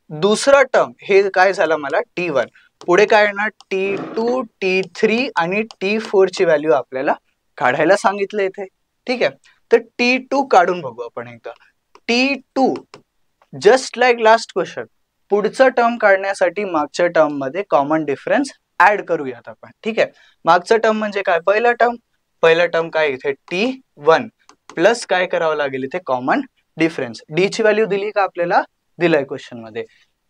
दुसरा टर्म हे काय झालं मला T1. पुढे काय येणार T2, T3 आणि T4 ची व्हॅल्यू आपल्याला काढायला सांगितलं इथे. ठीक आहे. तर T2 काढून बघू आपण एकदा. T2 just like last question, पुढचं टर्म काढण्यासाठी मागच्या टर्म मध्ये कॉमन डिफरन्स ऍड करूयात आपण. ठीक आहे. मागचं टर्म म्हणजे काय, पहिला टर्म. पहिला टर्म काय इथे T1 प्लस काय करावं लागेल इथे कॉमन डिफरन्स. डी ची व्हॅल्यू दिली का आपल्याला, दिलाय क्वेश्चन मध्ये.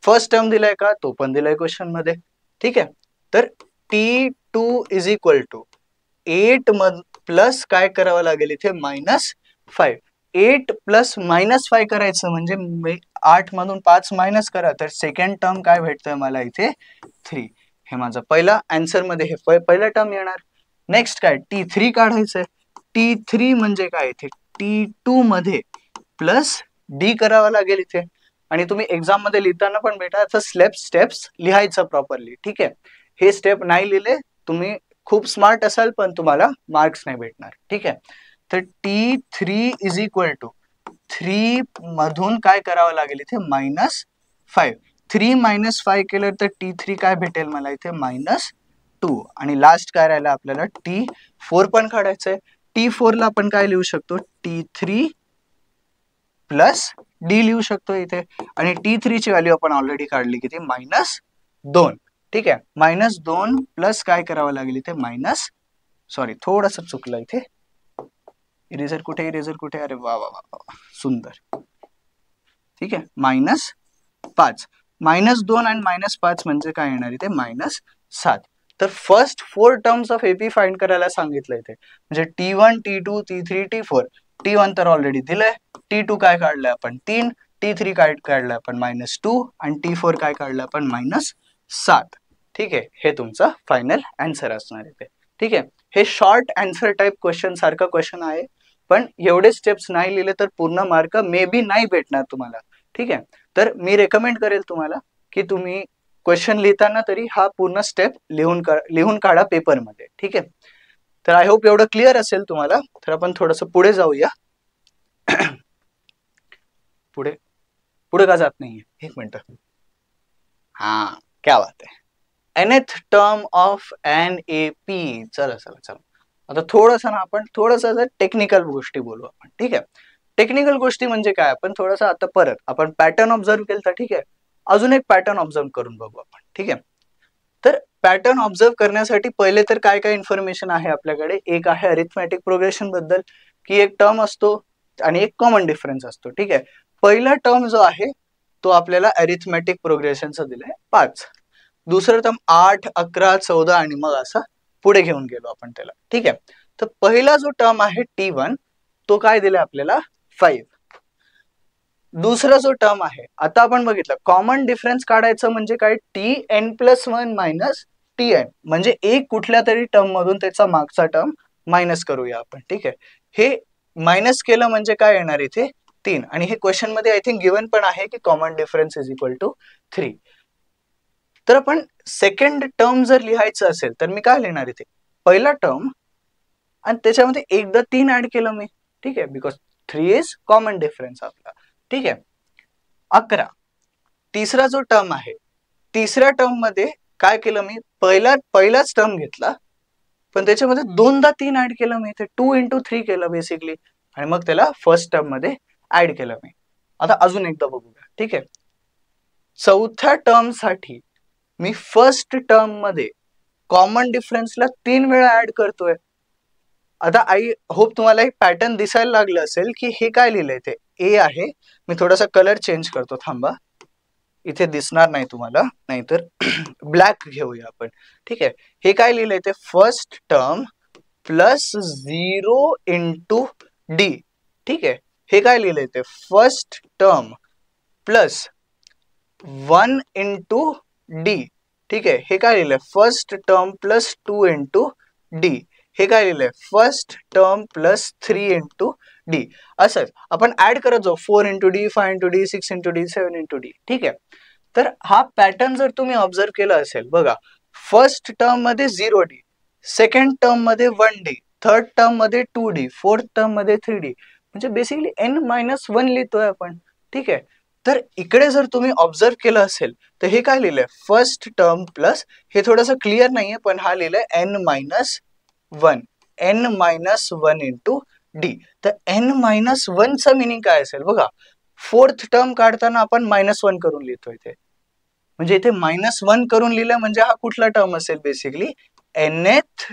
फर्स्ट टर्म दिलाय का, तो पण दिलाय क्वेश्चन मध्ये. ठीक आहे. तर T2 is equal to 8 plus काय करावं लागेल इथे -5. 8 प्लस -5 करायचं म्हणजे 8 मधून 5 मायनस करा, तर सेकंड टर्म काय भेटतंय मला इथे 3. हे माझा पहिला आन्सर मध्ये हे पहिला टर्म येणार. नेक्स्ट काय T3 काढायचंय. T3 म्हणजे काय इथे T2 मध्ये प्लस डी करावं लागेल इथे. आणि तुम्ही एक्झाम मध्ये लिहिताना पण बेटा स्टेप्स लिहायचं प्रॉपरली. ठीक आहे. हे स्टेप नाही लिहिले तुम्ही खूप स्मार्ट असाल पण तुम्हाला मार्क्स नाही भेटणार. ठीक आहे. तर T3 इज इक्वल टू 3 मधून काय करावं लागेल इथे -5. 3 - 5 केलं तर T3 काय भेटेल मला इथे -2. आणि लास्ट काय राहिलं आपल्याला T4 पण काढायचंय. T4 ला आपण काय लिहू शकतो T3 प्लस डी लिहू शकतो इथे. आणि T3 ची व्हॅल्यू आपण ऑलरेडी काढली किती -2. ठीक आहे. -2 प्लस काय करावं लागेल इथे सॉरी थोडस चुकलं इथे. इरेजर कुठे, इरेजर कुठे, अरे वा वा वा सुंदर. ठीक आहे. -5. -2 आणि -5 म्हणजे काय येणार इथे -7. तर first 4 terms of AP find करायला सांगितलं इथे. म्हणजे T1, T2, T3, T4. T1 तर ऑलरेडी दिलंय. T2 काय काढलंय आपण 3. T3 काय काढलंय आपण -2 आणि T4 काय काढलंय आपण -7. ठीक आहे. हे तुमचा फायनल आन्सर असणार इथे. ठीक आहे. हे शॉर्ट आन्सर टाइप क्वेश्चन सारखं क्वेश्चन आहे. पण एवढे स्टेप्स नाही लिहिले तर पूर्ण मार्क मे बी नाही भेटणार तुम्हाला. ठीक आहे, तर मी रेकमेंड करेल तुम्हाला की तुम्ही क्वेश्चन लिहिताना तरी हा पूर्ण स्टेप लिहून काढा पेपरमध्ये. ठीक आहे, तर आय होप एवढं क्लिअर असेल तुम्हाला. तर आपण थोडंसं पुढे जाऊया. पुढे पुढे का जात नाहीये, एक मिनिट. हा, क्या बात आहे. nth term of NAP. चला चला चला, आता थोडंसं ना आपण थोडंसं टेक्निकल गोष्टी बोलू आपण. ठीक आहे, टेक्निकल गोष्टी म्हणजे काय, आपण थोडंसं आता परत आपण पॅटर्न ऑब्झर्व केलं. ठीक आहे, अजून एक पॅटर्न ऑब्झर्व करून बघू आपण. ठीक आहे, तर पॅटर्न ऑब्झर्व करण्यासाठी पहिले तर काय काय इन्फॉर्मेशन आहे आपल्याकडे. एक आहे अरिथमॅटिक प्रोग्रेशन बद्दल, की एक टर्म असतो आणि एक कॉमन डिफरन्स असतो. ठीक आहे, पहिला टर्म जो आहे तो आपल्याला अरिथमॅटिक प्रोग्रेशनचा दिलाय 5. दुसरं टर्म 8, 11, 14 आणि मग असं पुढे घेऊन गेलो आपण त्याला. ठीक आहे, तर पहिला जो टर्म आहे T1 तो काय दिलाय आपल्याला 5. दुसरा जो टर्म आहे, आता आपण बघितलं कॉमन डिफरन्स काढायचं म्हणजे काय, Tn+1 मायनस Tn, म्हणजे एक कुठल्या तरी टर्म मधून त्याचा मागचा टर्म मायनस करूया आपण. ठीक आहे, हे मायनस केलं म्हणजे काय येणार इथे 3. आणि हे क्वेश्चन मध्ये आय थिंक गिवन पण आहे की common difference is equal to 3. तर आपण सेकंड टर्म जर लिहायचं असेल तर मी काय लिहिणार इथे, पहिला टर्म आणि त्याच्यामध्ये एकदा 3 ऍड केलं मी. ठीक आहे, बिकॉज 3 इज कॉमन डिफरन्स आपला. ठीक आहे, 11. तिसरा जो टर्म आहे, तिसऱ्या टर्म मध्ये काय केलं मी, पहिलाच टर्म घेतला पण त्याच्यामध्ये दोनदा 3 ऍड केलं मी, इथे 2 into 3 केलं बेसिकली, आणि मग त्याला फर्स्ट टर्म मध्ये ऍड केलं मी. आता अजून एकदा बघूया. ठीक आहे, चौथ्या टर्म साठी मी फर्स्ट टर्म मध्ये कॉमन डिफरन्सला 3 वेळा ऍड करतोय. आता आई होप तुम्हाला एक पॅटर्न दिसायला लागलं असेल की हे काय लिहिलंय ते ए आहे. मी थोडासा कलर चेंज करतो, थांबा, इथे दिसणार नाही तुम्हाला, नाहीतर ब्लॅक घेऊया आपण. ठीक आहे, हे काय लिहिलंय ते first term plus 0 into D. ठीक आहे, हे काय लिहिलंय ते first term plus 1 into D. ठीक आहे, हे काय लिहिलंय first term plus 2 into D. हे काय लिहिलंय first term plus 3 into D. असंच आपण ऍड करत जाऊ, 4 into D, 5 into D, 6 into D, 7 into D. ठीक आहे, तर हा पॅटर्न जर तुम्ही ऑब्झर्व केला असेल, बघा फर्स्ट टर्म मध्ये 0D, सेकंड टर्म मध्ये 1D, थर्ड टर्म मध्ये 2D, फोर्थ टर्म मध्ये 3D, म्हणजे बेसिकली n-1 लिहितोय आपण. ठीक आहे, तर इकडे जर तुम्ही ऑब्झर्व केलं असेल तर हे काय लिहिलंय फर्स्ट टर्म प्लस, हे थोडंसं क्लिअर नाहीये पण हा लिहिलंय n-1 into D. तर n-1 चा मिनिंग काय असेल बघा, फोर्थ टर्म काढताना आपण -1 करून लिहितोय इथे, म्हणजे इथे -1 करून लिहिलं म्हणजे हा कुठला टर्म असेल, बेसिकली nth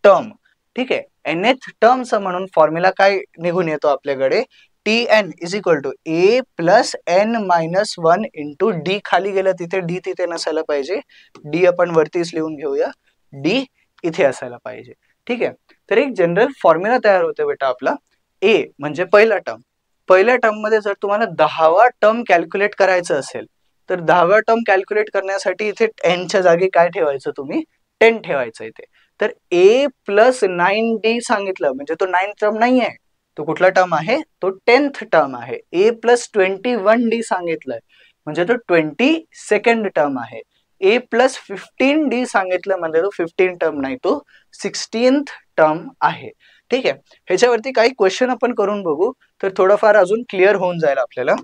टर्म. ठीक आहे, nth टर्मचा म्हणून फॉर्म्युला काय निघून येतो आपल्याकडे, Tn is equal to A plus n-1 into D. खाली गेलं तिथे D तिथे नसायला पाहिजे, D आपण वरतीच लिहून घेऊया, D इथे असायला पाहिजे. ठीक आहे, तर एक जनरल फॉर्म्युला तयार होते बेटा आपला. A म्हणजे पहिला टर्म, पहिल्या टर्म मध्ये जर तुम्हाला 10वा टर्म कॅल्क्युलेट करायचं असेल तर 10वा टर्म कॅल्क्युलेट करण्यासाठी इथे n च्या जागी काय ठेवायचं तुम्ही, 10 ठेवायचं इथे. तर A प्लस 9D सांगितलं म्हणजे तो 9th टर्म नाही आहे, तो कुठला टर्म आहे, तो 10th टर्म आहे. A प्लस 21D सांगितलंय म्हणजे तो 22nd टर्म आहे. A प्लस 15D सांगितलं म्हणजे तो 15 टर्म नाही, तो 16th टर्म आहे. ठीक आहे, ह्याच्यावरती काही क्वेश्चन आपण करून बघू तर थोडंफार अजून क्लिअर होऊन जाईल आपल्याला.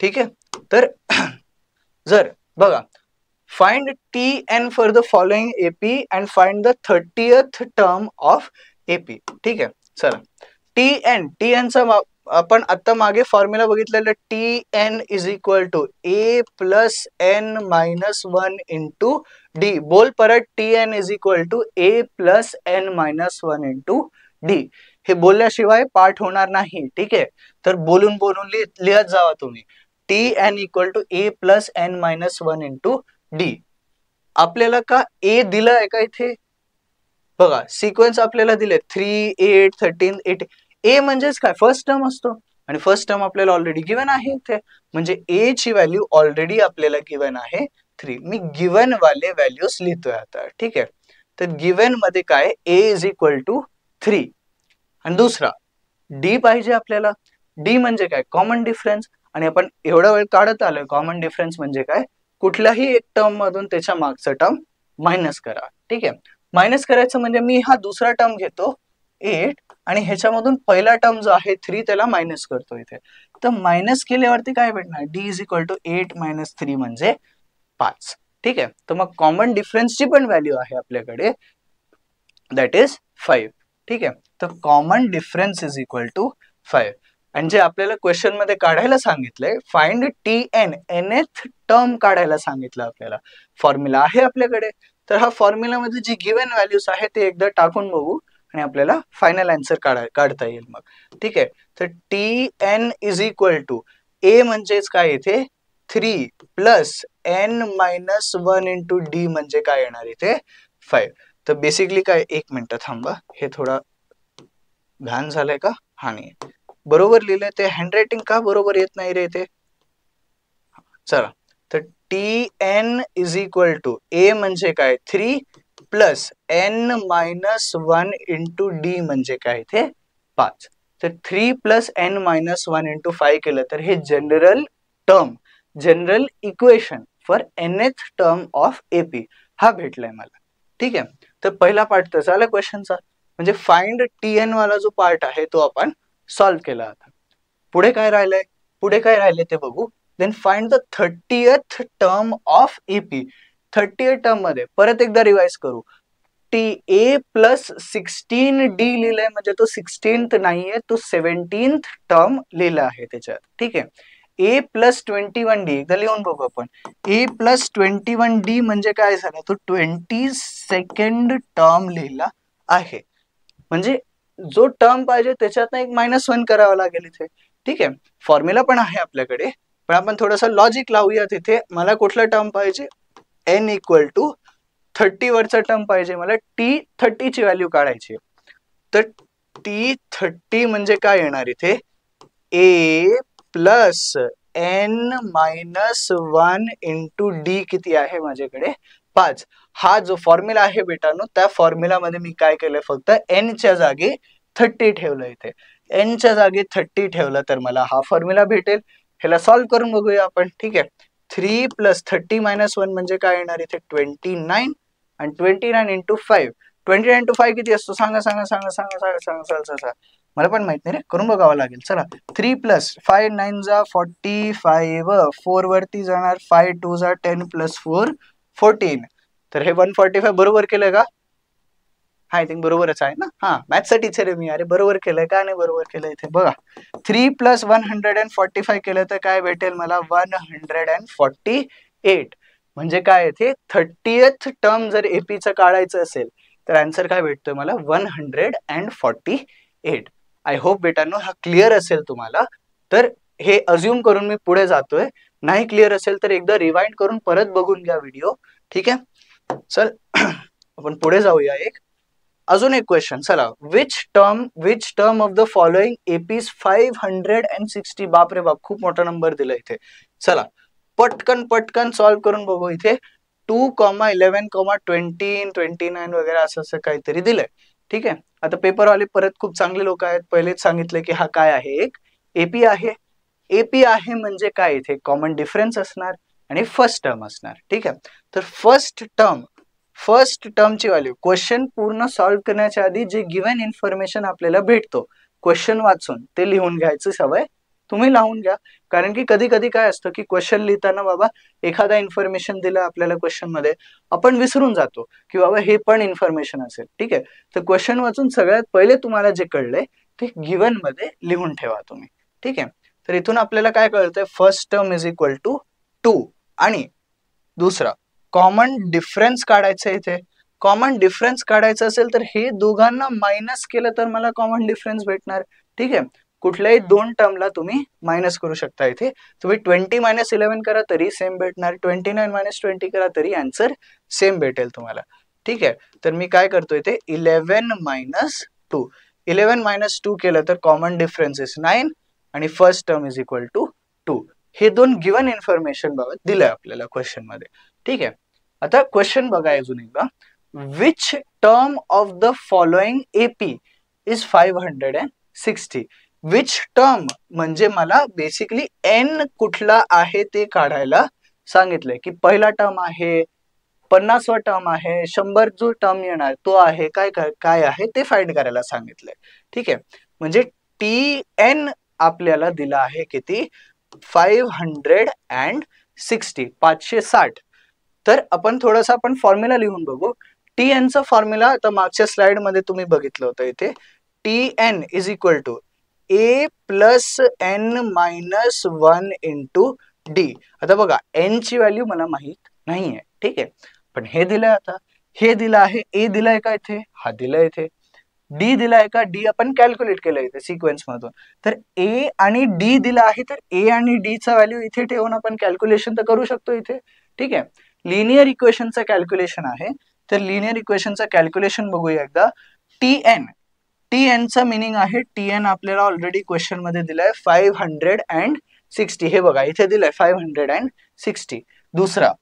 ठीक आहे, तर जर बघा, find Tn for the following AP and find the 30th term of AP. ठीक आहे, चला Tn चा आपण आता मागे फॉर्म्युला बघितलेला, Tn is equal to A plus n-1 into D. बोल परत, Tn is equal to A plus n-1 into D. हे बोलल्याशिवाय पाठ होणार नाही. ठीक आहे, तर बोलून बोलून लिहत जावा तुम्ही. Tn equal to A plus n-1 into D. आपल्याला का A दिलं आहे का इथे, बघा सिक्वेन्स आपल्याला दिले 3, 8, 13, 8. A म्हणजेच काय, फर्स्ट टर्म असतो आणि फर्स्ट टर्म आपल्याला ऑलरेडी गिवन आहे इथे, म्हणजे A ची व्हॅल्यू ऑलरेडी आपल्याला गिवन आहे 3. मी गिवन वाले व्हॅल्यूज लिहितोय आता. ठीक आहे, तर गिवन मध्ये काय A इज इक्वल टू 3. आणि दुसरा डी पाहिजे आपल्याला. डी म्हणजे काय? Common difference. आणि आपण एवढा वेळ काढत आलोय कॉमन डिफरन्स म्हणजे काय? कुठल्याही एक टर्म मधून त्याच्या मागचं टर्म मायनस करा. ठीक आहे, मायनस करायचं म्हणजे मी हा दुसरा टर्म घेतो 8 आणि ह्याच्यामधून पहिला टर्म जो आहे 3 त्याला मायनस करतो इथे. तर मायनस केल्यावरती काय भेटणार? D is equal to 8 minus 3 म्हणजे 5. ठीक आहे, तर मग कॉमन डिफरन्सची पण व्हॅल्यू आहे आपल्याकडे, दॅट इज 5. ठीक आहे, तर common difference is equal to 5. आणि जे आपल्याला क्वेश्चन मध्ये काढायला सांगितलंय, find T N, nth term काढायला सांगितलं आपल्याला. फॉर्म्युला आहे आपल्याकडे, तर हा फॉर्म्युला मध्ये जी गिवन व्हॅल्यूज आहे ते एकदा टाकून बघू आणि आपल्याला फायनल आन्सर काढता येईल मग. ठीक आहे, तर T N is equal to A म्हणजेच काय इथे 3 plus N minus 1 into D म्हणजे काय येणार इथे 5. तर बेसिकली काय, एक मिनिट थांबा, हे थोडा घाण झालंय का? हा नाही, बरोबर लिहिलंय ते. हँडरायटिंग का बरोबर येत नाही रे इथे? चला, तर T N is equal to A म्हणजे काय 3 plus N minus 1 into D म्हणजे काय इथे 5. तर 3 प्लस एन मायनस 1 इंटू 5 केलं तर हे general term, general equation for nth term of AP हा भेटलाय मला. ठीक आहे, तर पहिला पार्ट तर झाला क्वेश्चनचा, म्हणजे फाइंड टी एन वाला जो पार्ट आहे तो आपण सॉल्व्ह केला. आता पुढे काय राहिलंय? पुढे काय राहिले ते बघू. Then find the 30th term of AP. 30th term मध्ये परत एकदा रिवाइज करू. टी ए प्लस 16 डी लिहिलंय म्हणजे तो 16th नाहीये, तो 17th टर्म लिहिला आहे त्याच्यात. ठीक आहे, ए प्लस 21 डी एकदा लिहून बघू आपण. ए प्लस 21 डी म्हणजे काय झालं? तो 22nd टर्म लिहिला आहे. म्हणजे जो टर्म पाहिजे त्याच्यात एक -1 करावा लागेल इथे. ठीक आहे, फॉर्म्युला पण आहे आपल्याकडे, पण आपण थोडंसं लॉजिक लावूया तिथे. मला कुठला टर्म पाहिजे? एन इक्वल टू 30 वरचा टर्म पाहिजे मला. टी 30 ची व्हॅल्यू काढायची. तर टी 30 म्हणजे काय येणार इथे? A plus N minus 1 into D किती आहे माझ्याकडे 5. हा जो फॉर्म्युला आहे बेटानो, त्या फॉर्म्युला मध्ये मी काय केलंय, फक्त एन च्या जागी 30 ठेवलं. इथे एन च्या जागी 30 ठेवलं तर मला हा फॉर्म्युला भेटेल. ह्याला सॉल्व्ह करून बघूया आपण. ठीक आहे, 3 प्लस 30 मायनस 1 म्हणजे काय येणार इथे 29. आणि 29 इंटू 5, 29 इंटू 5 किती असतो? सांगा सांगा सांगा सांगा सांगा सांगा सांगा. मला पण माहित नाही रे, करून बघावं लागेल. चला, 3 प्लस 5 9 जा 45, 4 वरती जाणार, 5 2 जा 10 प्लस 4 14. तर हे 145 बरोबर केलंय का? आय थिंक बरोबरच आहे ना. हा, मॅथ्सचा टीचर आहे मी. अरे बरोबर केलंय का? नाही बरोबर केलंय इथे बघा. 3 प्लस 145 केलं तर काय भेटेल मला? 148. म्हणजे काय इथे 30th टर्म जर एपीचं काढायचं असेल तर आन्सर काय भेटतोय मला? 148. आय होप बेटांनो हा क्लिअर असेल तुम्हाला. तर हे अज्युम करून मी पुढे जातोय. नाही क्लिअर असेल तर एकदा रिवाइंड करून परत बघून घ्या व्हिडिओ. ठीक आहे, चल आपण पुढे जाऊया. अजून एक क्वेश्चन. चला, which term of the following APs 560. बाप रे बाप, खूप मोठा नंबर दिला इथे. चला, पटकन पटकन सॉल्व्ह करून बघू. इथे 2, 11, 20, 29 वगैरे असं काहीतरी दिलंय. ठीक आहे, आता पेपरवाले परत खूप चांगले लोक आहेत, पहिलेच सांगितले की हा काय आहे? एक एपी आहे. एपी आहे म्हणजे काय? इथे कॉमन डिफरन्स असणार आणि फर्स्ट टर्म असणार. ठीक आहे, तर फर्स्ट टर्मची व्हॅल्यू क्वेश्चन पूर्ण सॉल्व्ह करण्याच्या आधी जे गिव्हन इन्फॉर्मेशन आपल्याला भेटतो क्वेश्चन वाचून ते लिहून घ्यायची सवय तुम्ही लावून घ्या. कारण की कधी कधी काय असतं की क्वेश्चन लिहिताना बाबा एखादा इन्फॉर्मेशन दिलं आपल्याला क्वेश्चन मध्ये, आपण विसरून जातो की बाबा हे पण इन्फॉर्मेशन असेल. ठीक आहे, तर क्वेश्चन वाचून सगळ्यात पहिले तुम्हाला जे कळलंय ते गिव्हन मध्ये लिहून ठेवा तुम्ही. ठीक आहे, तर इथून आपल्याला काय कळतंय? First term is equal to 2 आणि दुसरा कॉमन डिफरन्स काढायचं. इथे कॉमन डिफरन्स काढायचं असेल तर हे दोघांना मायनस केलं तर मला कॉमन डिफरन्स भेटणार. ठीक आहे, कुठल्याही दोन टर्मला तुम्ही मायनस करू शकता. इथे तुम्ही 20 मायनस 11 करा तरी सेम भेटणार, 29 मायनस 20 करा तरी आन्सर सेम भेटेल तुम्हाला. ठीक आहे, तर मी काय करतोय ते 11 मायनस 2. 11 मायनस 2 केलं तर कॉमन डिफरन्स इज 9 आणि first term is equal to 2. हे दोन गिव्हन इन्फॉर्मेशन बाबत दिलंय आपल्याला क्वेश्चन मध्ये. ठीक आहे, आता क्वेश्चन बघा अजून एकदा. Which term of the following AP is 560. 60. Which term म्हणजे मला बेसिकली n कुठला आहे ते काढायला सांगितलंय, की पहिला टर्म आहे, 50वा टर्म आहे, 100 जो टर्म येणार तो आहे, काय काय आहे ते फाइंड करायला सांगितलंय. ठीक आहे, म्हणजे Tn आपल्याला दिला आहे किती, 560, 560. तर आपण थोडासा आपण फॉर्म्युला लिहून बघू. Tn चा फॉर्म्युला आता मागच्या स्लाइड मध्ये तुम्ही बघितलं होतं. इथे Tn is equal to a plus n minus 1 into D. आता बघा n ची व्हॅल्यू मला माहित नाहीये, ठीक आहे, पण हे दिलंय, आता हे दिलं आहे, a दिलाय का इथे, हा दिलाय इथे, डी दिलाय का, डी आपण कॅल्क्युलेट केलंय इथे सिक्वेन्स मधून. तर a आणि d दिला आहे, तर a आणि d चा व्हॅल्यू इथे ठेवून आपण कॅल्क्युलेशन तर करू शकतो इथे. ठीक आहे, लिनियर इक्वेशनचं कॅल्क्युलेशन आहे, तर लिनियर इक्वेशनचं कॅल्क्युलेशन बघूया एकदा. Tn चा मिनिंग आहे, Tn आपल्याला ऑलरेडी क्वेश्चन मध्ये दिलाय 560. हे बघा इथे दिलाय 560. दुसरा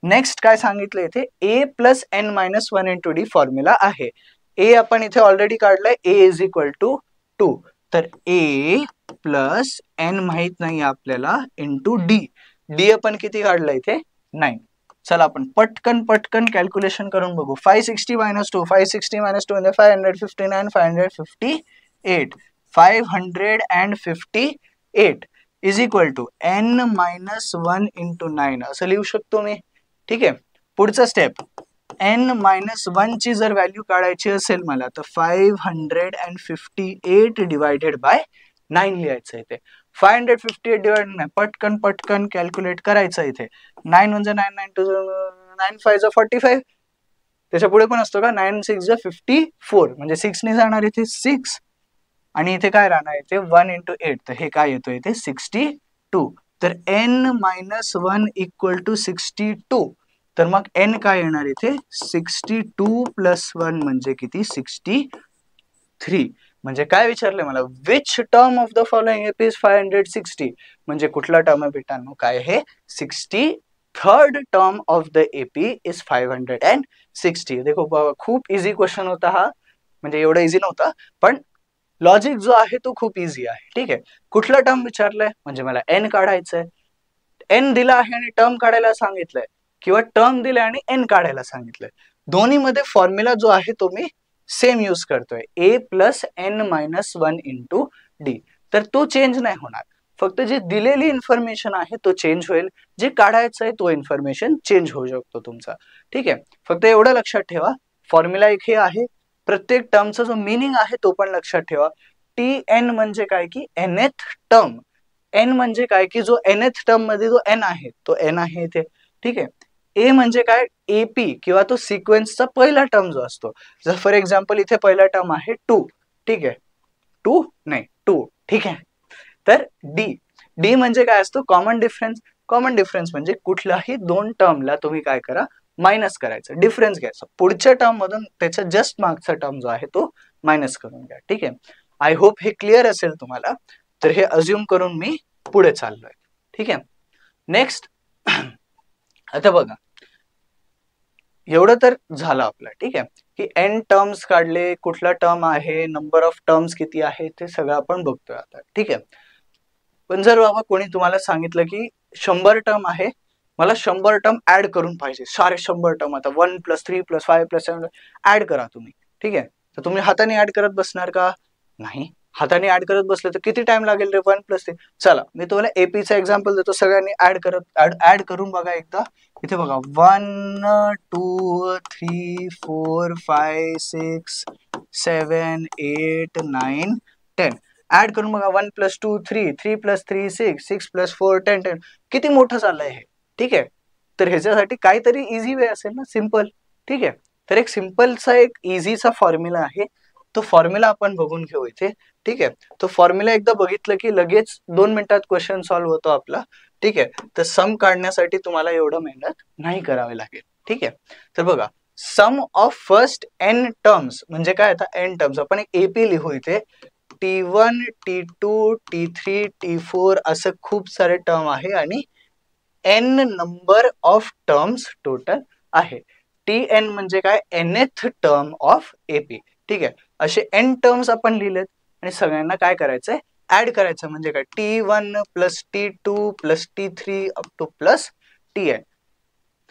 नेक्स्ट काय सांगितलं इथे, a plus n minus 1 into D formula आहे. a आपण इथे ऑलरेडी काढलाय, a इज इक्वल टू 2. तर a प्लस n माहित नाही आपल्याला इंटू डी. डी आपण किती काढलाय इथे, 9. चला आपण पटकन पटकन कॅल्क्युलेशन करून बघू. 560 मायनस 2, 560 मायनस 2 म्हणजे 559, 558. 558 is equal to n minus 1 into 9 असं लिहू शकतो मी. ठीक आहे, पुढचा स्टेप, n मायनस 1 ची जर व्हॅल्यू काढायची असेल मला, तर 558 डिवायडेड बाय 9 लिहायचं इथे. 558 डिवाइड 9, पटकन पटकन कॅल्क्युलेट करायचं इथे. 9 म्हणजे 9, 9 टू 9, 5 45. त्याच्या पुढे पण असतो का, 9 6 54, म्हणजे 6 ने जाणार इथे 6, आणि इथे काय राहणार इथे 1 इंटू 8, तर हे काय येतो इथे 62. तर n मायनस 1 इक्वल टू 62. तर मग n काय येणार इथे 62 प्लस 1 म्हणजे किती 63. म्हणजे काय विचारलंय मला, which term of the following AP is 560. म्हणजे कुठला टर्म आहे बेटांनो, काय आहे 63rd term of the AP is 560. देखो खूप इझी क्वेश्चन होता हा, म्हणजे एवढा इझी नव्हता, पण लॉजिक जो आहे तो खूप इझी आहे. ठीक आहे, कुठला टर्म विचारलाय म्हणजे मला n काढायचंय, n दिला आहे आणि टर्म काढायला सांगितलंय, किंवा टर्म दिलाय आणि n काढायला सांगितलंय. दोन्ही मध्ये फॉर्म्युला जो आहे तो मी सेम यूज करतोय, a plus n minus 1 into D. तर तो चेंज नाही होणार, फक्त जे दिलेली इन्फॉर्मेशन आहे तो चेंज होईल, जे काढायचं आहे तो इन्फॉर्मेशन चेंज होऊ शकतो तुमचा. ठीक आहे, फक्त एवढं लक्षात ठेवा, फॉर्म्युला एक हे आहे, प्रत्येक टर्मचा जो मिनिंग आहे तो पण लक्षात ठेवा. Tn म्हणजे काय की nth टर्म, n म्हणजे काय की जो nth टर्म मध्ये जो n आहे तो n आहे इथे. ठीक आहे, a म्हणजे काय, एपी किंवा तो सिक्वेन्सचा पहिला टर्म जो असतो. जर फॉर एक्झाम्पल इथे पहिला टर्म आहे 2, ठीक आहे, 2 नाही 2, ठीक आहे. तर डी म्हणजे काय असतो, कॉमन डिफरन्स. कॉमन डिफरन्स म्हणजे कुठल्याही दोन टर्मला तुम्ही काय करा, मायनस करायचं, डिफरन्स घ्यायचा, पुढच्या टर्म मधून त्याच्या जस्ट मागचा टर्म जो आहे तो मायनस करून घ्या. ठीक आहे, आय होप हे क्लिअर असेल तुम्हाला. तर हे अज्युम करून मी पुढे चाललोय. ठीक आहे, नेक्स्ट आता बघा, एवढं तर झालं आपलं. ठीक आहे, की n टर्म्स काढले, कुठला टर्म आहे, नंबर ऑफ टर्म्स किती आहे, ते सगळं आपण बघतोय आता. ठीक आहे, पण जर बाबा कोणी तुम्हाला सांगितलं की 100 टर्म आहे, मला 100 टर्म ऍड करून पाहिजे, सारे 100 टर्म, आता 1 प्लस 3 प्लस 5 प्लस 7 ऍड करा तुम्ही. ठीक आहे, तर तुम्ही हाताने ऍड करत बसणार का, नाही. हाताने ऍड करत बसले तर किती टाइम लागेल रे, 1 प्लस 3. चला मी तुम्हाला एपीचा एक्झाम्पल देतो, सगळ्यांनी ऍड करून बघा एकदा. इथे बघा 1 2 3 4 5 6 7 8 9 10. ऍड करून बघा, 1 प्लस 2 3, 3 प्लस 3 6, 6 प्लस 4 10, 10. किती मोठं चाललंय हे. ठीक आहे, तर ह्याच्यासाठी काहीतरी इझी वे असेल ना, सिम्पल. ठीक आहे, तर एक सिम्पलचा एक इझीचा फॉर्म्युला आहे, तो फॉर्म्युला आपण बघून घेऊ इथे. ठीक आहे, तो फॉर्म्युला एकदा बघितलं की लगेच 2 मिनिटात क्वेश्चन सॉल्व्ह होतो आपला. ठीक आहे, तर सम काढण्यासाठी तुम्हाला एवढं मेहनत नाही करावी लागेल. ठीक आहे, तर बघा, सम ऑफ फर्स्ट n टर्म्स म्हणजे काय, आता n टर्म्स आपण एक एपी लिहू इथे. T1 T2 T3 T4 असं खूप सारे टर्म आहे, आणि n number of terms total आहे. Tn म्हणजे काय, nth टर्म ऑफ एपी. ठीक आहे, असे n टर्म्स आपण लिहिलेत. आणि सगळ्यांना काय करायचंय, ऍड करायचं. म्हणजे काय, T1 plus T2 plus T3 up two plus Tn.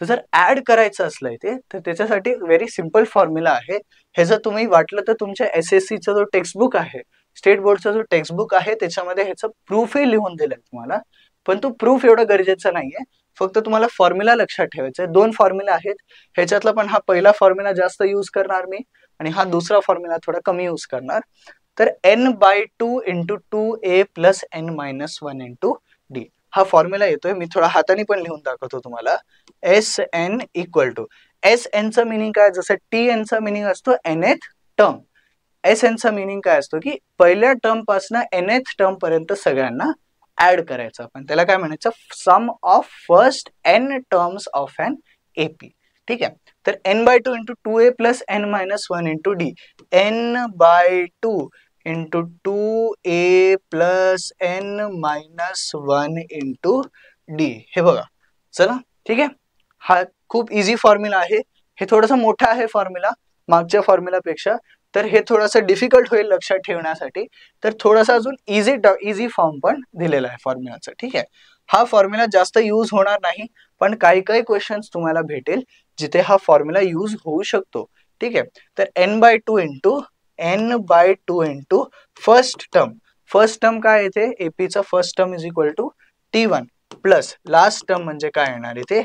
तर जर ऍड करायचं असलं इथे, तर त्याच्यासाठी व्हेरी सिम्पल फॉर्म्युला आहे. हे जर तुम्ही वाटलं तर तुमच्या SSCचा जो टेक्स्टबुक आहे, स्टेट बोर्डचा जो टेक्स्टबुक आहे, त्याच्यामध्ये ह्याचं प्रूफही लिहून दिलंय तुम्हाला. पण तो प्रूफ एवढं गरजेचं नाहीये, फक्त तुम्हाला फॉर्म्युला लक्षात ठेवायचा आहे. 2 फॉर्म्युला आहेत, ह्याच्यातला पण हा पहिला फॉर्म्युला जास्त यूज करणार मी, आणि हा दुसरा फॉर्म्युला थोडा कमी यूज करणार. तर n/2 into 2a plus n-1 into d हा फॉर्म्युला येतोय. मी थोडा हाताने पण लिहून दाखवतो तुम्हाला. Sn इक्वल टू, Sn चा मिनिंग काय, जसं Tn चा मिनिंग असतो nth टर्म, Sn चा मिनिंग काय असतो की पहिल्या टर्म पासून nth टर्म पर्यंत सगळ्यांना ऍड करायचं. आपण त्याला काय म्हणायचं, sum of first n terms of an AP. ठीक आहे. तर n/2 into 2a plus n-1 into d, n/2 into 2a plus n-1 into d. हे बघा, चला ठीक आहे. हा खूप इझी फॉर्म्युला आहे. हे थोडंसं मोठा आहे फॉर्म्युला मागच्या फॉर्म्युलापेक्षा, तर हे थोडंसं डिफिकल्ट होईल लक्षात ठेवण्यासाठी. तर थोडासा अजून इझी फॉर्म पण दिलेला आहे फॉर्म्युलाचा. ठीक आहे. हा फॉर्म्युला जास्त यूज होणार नाही, पण काही काही क्वेश्चन्स तुम्हाला भेटेल जिथे हा फॉर्म्युला यूज होऊ शकतो. ठीक आहे. तर n/2 इंटू फर्स्ट टर्म काय येते, एपीचा first term is equal to T1 plus last term म्हणजे काय येणार इथे,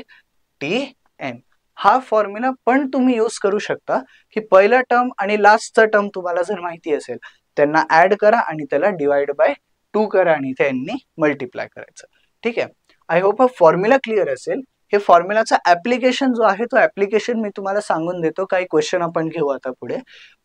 Tn. हा फॉर्म्युला पण तुम्ही यूज करू शकता की पहिला टर्म आणि लास्टचा टर्म तुम्हाला जर माहिती असेल, त्यांना ऍड करा आणि त्याला डिवाइड बाय 2 करा आणि त्यांनी मल्टिप्लाय करायचं. ठीक आहे. आय होप हा फॉर्म्युला क्लिअर असेल. हे फॉर्म्युलाचा ऍप्लिकेशन जो आहे, तो ऍप्लिकेशन मी तुम्हाला सांगून देतो. काही क्वेश्चन आपण घेऊ आता पुढे,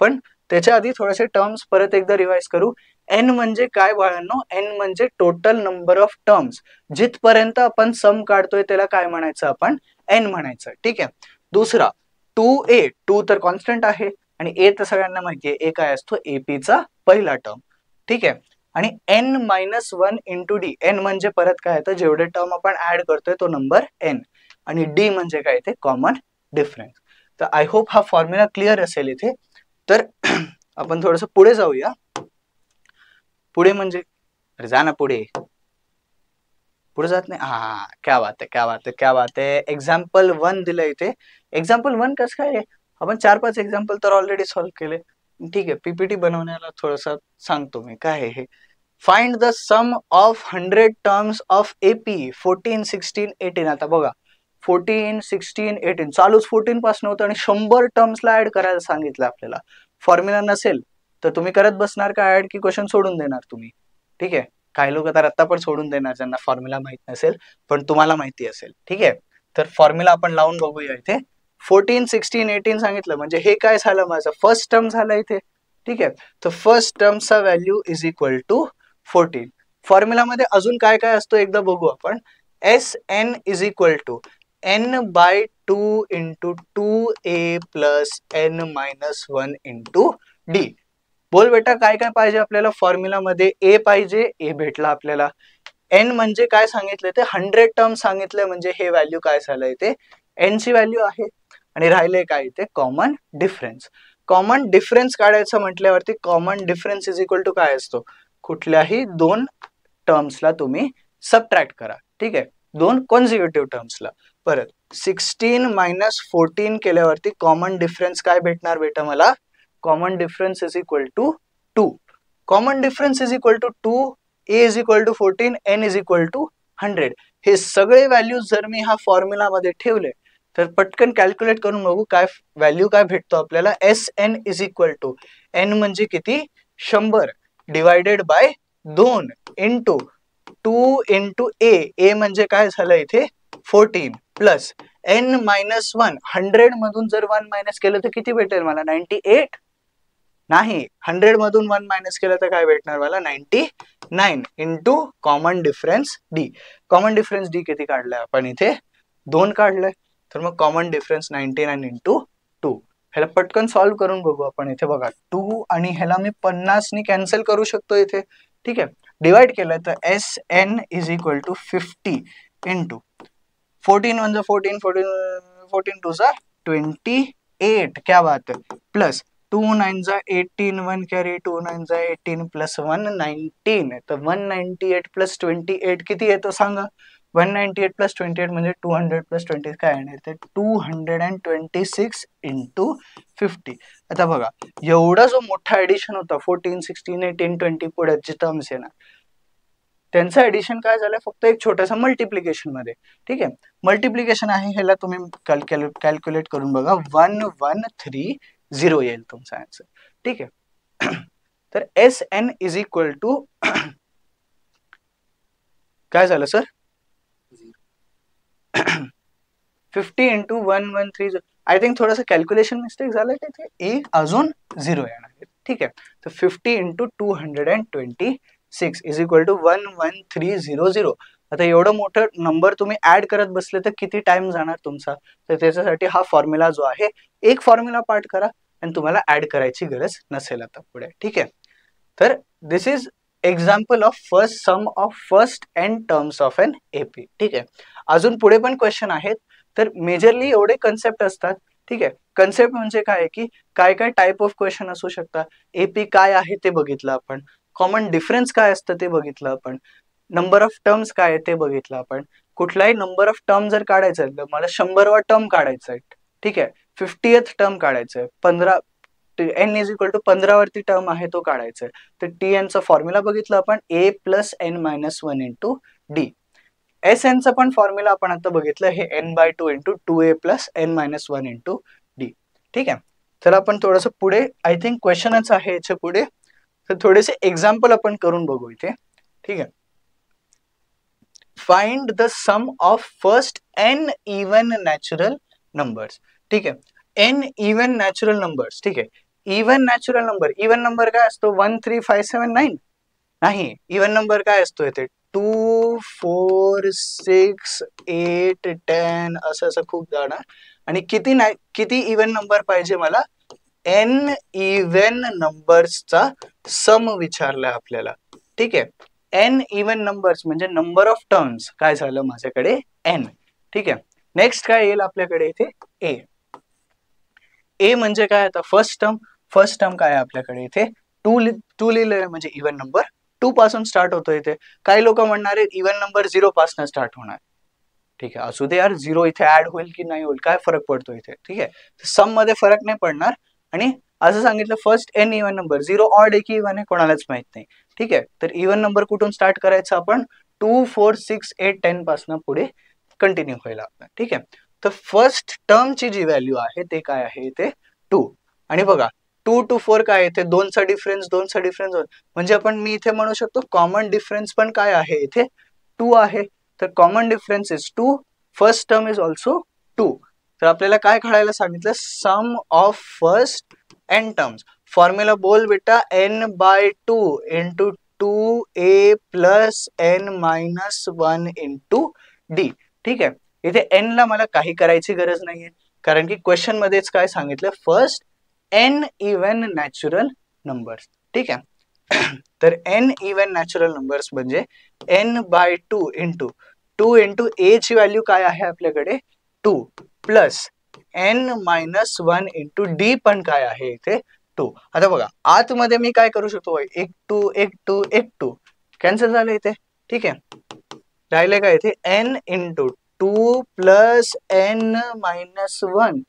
पण त्याच्या आधी थोडेसे टर्म्स परत एकदा रिवाइज करू. n म्हणजे काय बाळांनो, n म्हणजे टोटल नंबर ऑफ टर्म्स. जिथपर्यंत आपण सम काढतोय त्याला काय म्हणायचं, आपण n म्हणायचं. ठीक आहे. दुसरा 2a, 2 तर कॉन्स्टंट आहे आणि a तर सगळ्यांना माहिती आहे, a काय असतो, एपीचा पहिला टर्म. ठीक आहे. आणि n-1 इंटू d, n म्हणजे परत काय येतं, जेवढे टर्म आपण ऍड करतोय तो नंबर n, आणि d म्हणजे काय, ते कॉमन डिफरन्स. तर आय होप हा फॉर्म्युला क्लिअर असेल इथे. तर आपण थोडस पुढे जाऊया. पुढे म्हणजे, अरे जा ना पुढे, पुढे जात नाही. हा, क्या बात आहे. एक्झाम्पल 1 दिलंय इथे. एक्झाम्पल 1 कसं काय, आपण 4-5 एक्झाम्पल तर ऑलरेडी सॉल्व्ह केले. ठीक आहे. पीपीटी बनवण्याला थोडस सांगतो मी काय आहे हे. Find the sum of 100 terms of AP 14, 16, 18. आता बघा, 14, 16, 18 चालूच 14 पासून होतं आणि 100 टर्म्सला ऍड करायला सांगितलं आपल्याला. फॉर्म्युला नसेल तर तुम्ही करत बसणार का ऍड, की क्वेश्चन सोडून देणार तुम्ही. ठीक आहे. काही लोक तर आता पण सोडून देणार ज्यांना फॉर्म्युला माहित नसेल, पण तुम्हाला माहिती असेल. ठीक आहे. तर फॉर्म्युला आपण लावून बघूया इथे. 14, 16, 18 सांगितलं म्हणजे हे काय झालं, माझं फर्स्ट टर्म झालं इथे. ठीक आहे. तर फर्स्ट टर्मचा value is equal to 14. Formula मध्ये अजून काय काय असतो एकदा बघू आपण. Sn is equal to n/2 into 2a plus n-1 into d. बोल बेटा, काय काय पाहिजे आपल्याला फॉर्म्युला मध्ये. a पाहिजे, a भेटला आपल्याला. n म्हणजे काय सांगितलं ते, 100 टर्म सांगितले, म्हणजे हे व्हॅल्यू काय झालंय ते n ची व्हॅल्यू आहे. आणि राहिले काय ते कॉमन डिफरन्स. कॉमन डिफरन्स काढायचं म्हटल्यावरती common difference is equal to काय असतो, कुठल्याही 2 टर्म्सला तुम्ही सबट्रॅक्ट करा. ठीक आहे. 2 कॉन्झिक्युटिव्ह टर्म्सला. परत 16 मायनस 14 केल्यावरती कॉमन डिफरन्स काय भेटणार बेटा मला, common difference is equal to 2. Common difference is equal to 2, a is equal to 14, n is equal to 100. हे सगळे व्हॅल्यूज जर मी हा फॉर्म्युला मध्ये ठेवले तर पटकन कॅल्क्युलेट करून बघू काय व्हॅल्यू काय भेटतो आपल्याला. Sn is equal to, n म्हणजे किती, 100 divided by 2 into 2 into a म्हणजे काय झालं इथे 14 प्लस n-1. 100 मधून जर 1 मायनस केलं तर किती भेटेल मला, 98. नाही, 100 मधून 1 मायनस केलं तर काय भेटणार मला, 99 into common difference d. Common difference d किती काढलाय आपण इथे, 2 काढलंय. तर मग कॉमन डिफरन्स 99 इंटू 2. ह्याला पटकन सॉल्व्ह करून बघू आपण. इथे बघा 2 आणि ह्याला मी 50 नि कॅन्सल करू शकतो इथे. ठीक आहे. डिवाइड केलं तर Sn is equal to 50 into 14 1 14, 14 2 28. क्या बात है. प्लस टू 9 जा 18, 1 कॅरी, 2 9 जा 18 प्लस 1 19. तर 198 प्लस 28 किती येतो सांगा? 198 प्लस 28 म्हणजे 200 प्लस 20 काय येणार? ते 226 इंटू 50. आता बघा, एवढा जो मोठा ऍडिशन होता 14, 16, 18, 20 पुढे जे टर्म्स येणार, त्यांचं ऍडिशन काय झालं? फक्त एक छोटासा मल्टिप्लिकेशन मध्ये. ठीक आहे, मल्टिप्लिकेशन आहे, ह्याला तुम्ही कॅल्क्युलेट करून बघा. 1130 येईल तुमचा आन्सर. ठीक आहे, तर S N is equal to काय झालं सर? 50 इंटू 1130. आय थिंक थोडंसं कॅल्क्युलेशन मिस्टेक झालं तिथे, ए अजून 0 येणार. ठीक आहे, तर 50 इंटू 226 इज इक्वल टू 11300. आता एवढं मोठं नंबर तुम्ही ऍड करत बसले तर किती टाइम जाणार तुमचा? तर त्याच्यासाठी हा फॉर्म्युला जो आहे, एक फॉर्म्युला पार्ट करा आणि तुम्हाला ऍड करायची गरज नसेल आता पुढे. ठीक आहे, तर this is example of first sum of first N terms of an AP. ठीक आहे, अजून पुढे पण क्वेश्चन आहेत. तर मेजरली एवढे कन्सेप्ट असतात. ठीक आहे, कन्सेप्ट म्हणजे काय आहे की काय काय टाइप ऑफ क्वेश्चन असू शकतात, एपी काय आहे ते बघितलं आपण, कॉमन डिफरन्स काय असतं ते बघितलं आपण, नंबर ऑफ टर्म्स काय आहे ते बघितलं आपण. कुठलाही नंबर ऑफ टर्म जर काढायचं आहे, तर मला 100वा टर्म काढायचा आहे. ठीक आहे, 50th टर्म काढायचं आहे, 15 एन इज इक्वल टू 15 वरती टर्म आहे तो काढायचा आहे. तर टी एनचा फॉर्म्युला बघितला आपण, A plus N minus 1 into D. S एनचा पण फॉर्म्युला आपण आता बघितलं, हे N by 2 into 2a plus N minus 1 into D. ठीक आहे, तर आपण थोडंसं पुढे, आय थिंक क्वेश्चनच आहे याच्या पुढे, तर थोडेसे एक्झाम्पल आपण करून बघू इथे. ठीक आहे, find the sum of first N even natural numbers. ठीक आहे, एन इवन नॅचरल नंबर्स. ठीक आहे, even natural number, even number काय असतो? 1 3 5 7 9 नाही. इवन नंबर काय असतो इथे? 2 4 6 8 10 असं खूप जाणार. आणि किती इवन नंबर पाहिजे मला? एन इवन नंबर्सचा सम विचारलाय आपल्याला. ठीक आहे, एन इवन नंबर्स म्हणजे नंबर ऑफ टर्म्स काय झालं माझ्याकडे? एन. ठीक आहे, नेक्स्ट काय येईल आपल्याकडे इथे? ए. ए म्हणजे काय? आता फर्स्ट टर्म काय आहे आपल्याकडे इथे? 2 लिहिलेलं म्हणजे इवन नंबर. 2 पासून स्टार्ट होतो इथे. काही लोक म्हणणार आहेत इवन नंबर 0 पासून स्टार्ट होणार. ठीक आहे, असू दे यार, 0 इथे ऍड होईल की नाही होईल, काय फरक पडतो इथे? ठीक आहे, सम मध्ये फरक नाही पडणार. आणि असं सांगितलं first N even number, 0 odd आहे की इवन आहे कोणालाच माहित नाही. ठीक आहे, तर इवन नंबर कुठून स्टार्ट करायचं आपण? 2 4 6 8 10 पासून पुढे कंटिन्यू होईल आपलं. ठीक आहे, तर फर्स्ट टर्मची जी व्हॅल्यू आहे ते काय आहे इथे? 2. आणि बघा 2 to 4 काय इथे? 2चा डिफरन्स म्हणजे आपण मी इथे म्हणू शकतो कॉमन डिफरन्स पण काय आहे इथे? 2 आहे. तर common difference is 2, first term is also 2. तर आपल्याला काय काढायला सांगितलं? Sum of first N terms. Formula बोल बेटा, N by 2 into 2a plus N minus 1 into D. ठीक आहे, इथे एन ला मला काही करायची गरज नाहीये, कारण की क्वेश्चन मध्येच काय सांगितलं? First N even natural numbers. ठीक आहे, तर एन इवन नॅचरल नंबर्स म्हणजे एन बाय 2 इंटू ए ची व्हॅल्यू काय आहे आपल्याकडे? 2 plus N minus 1 into D पण काय आहे इथे? 2. आता बघा आतमध्ये मी काय करू शकतो? 1 2 कॅन्सल झालं इथे. ठीक आहे, राहिले काय इथे? N into 2 plus N minus 1.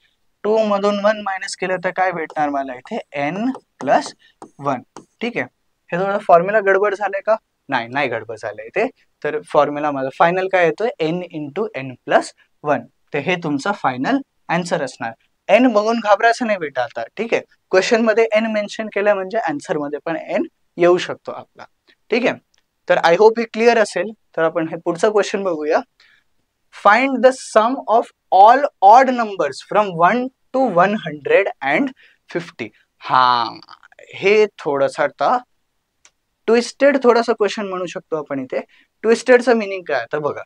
2 मधून 1 मायनस केलं तर काय भेटणार मला इथे? N plus 1. ठीक आहे, हे थोडं फॉर्म्युला गडबड झालंय का? नाही गडबड झालंय इथे. तर फॉर्म्युला माझा फायनल काय येतोय? N into N plus 1. तर हे तुमचा फायनल आन्सर असणार. एन बघून घाबरायचं नाही बेटा आता. ठीक आहे, क्वेश्चन मध्ये एन मेन्शन केलं म्हणजे आन्सर मध्ये पण एन येऊ शकतो आपला. ठीक आहे, तर आय होप हे क्लिअर असेल. तर आपण हे पुढचा क्वेश्चन बघूया. Find the sum of all odd numbers from 1 to 150. हा, हे थोडंसं आता ट्विस्टेड थोडासा क्वेश्चन म्हणू शकतो आपण इथे. ट्विस्टेडचं मिनिंग काय? आता बघा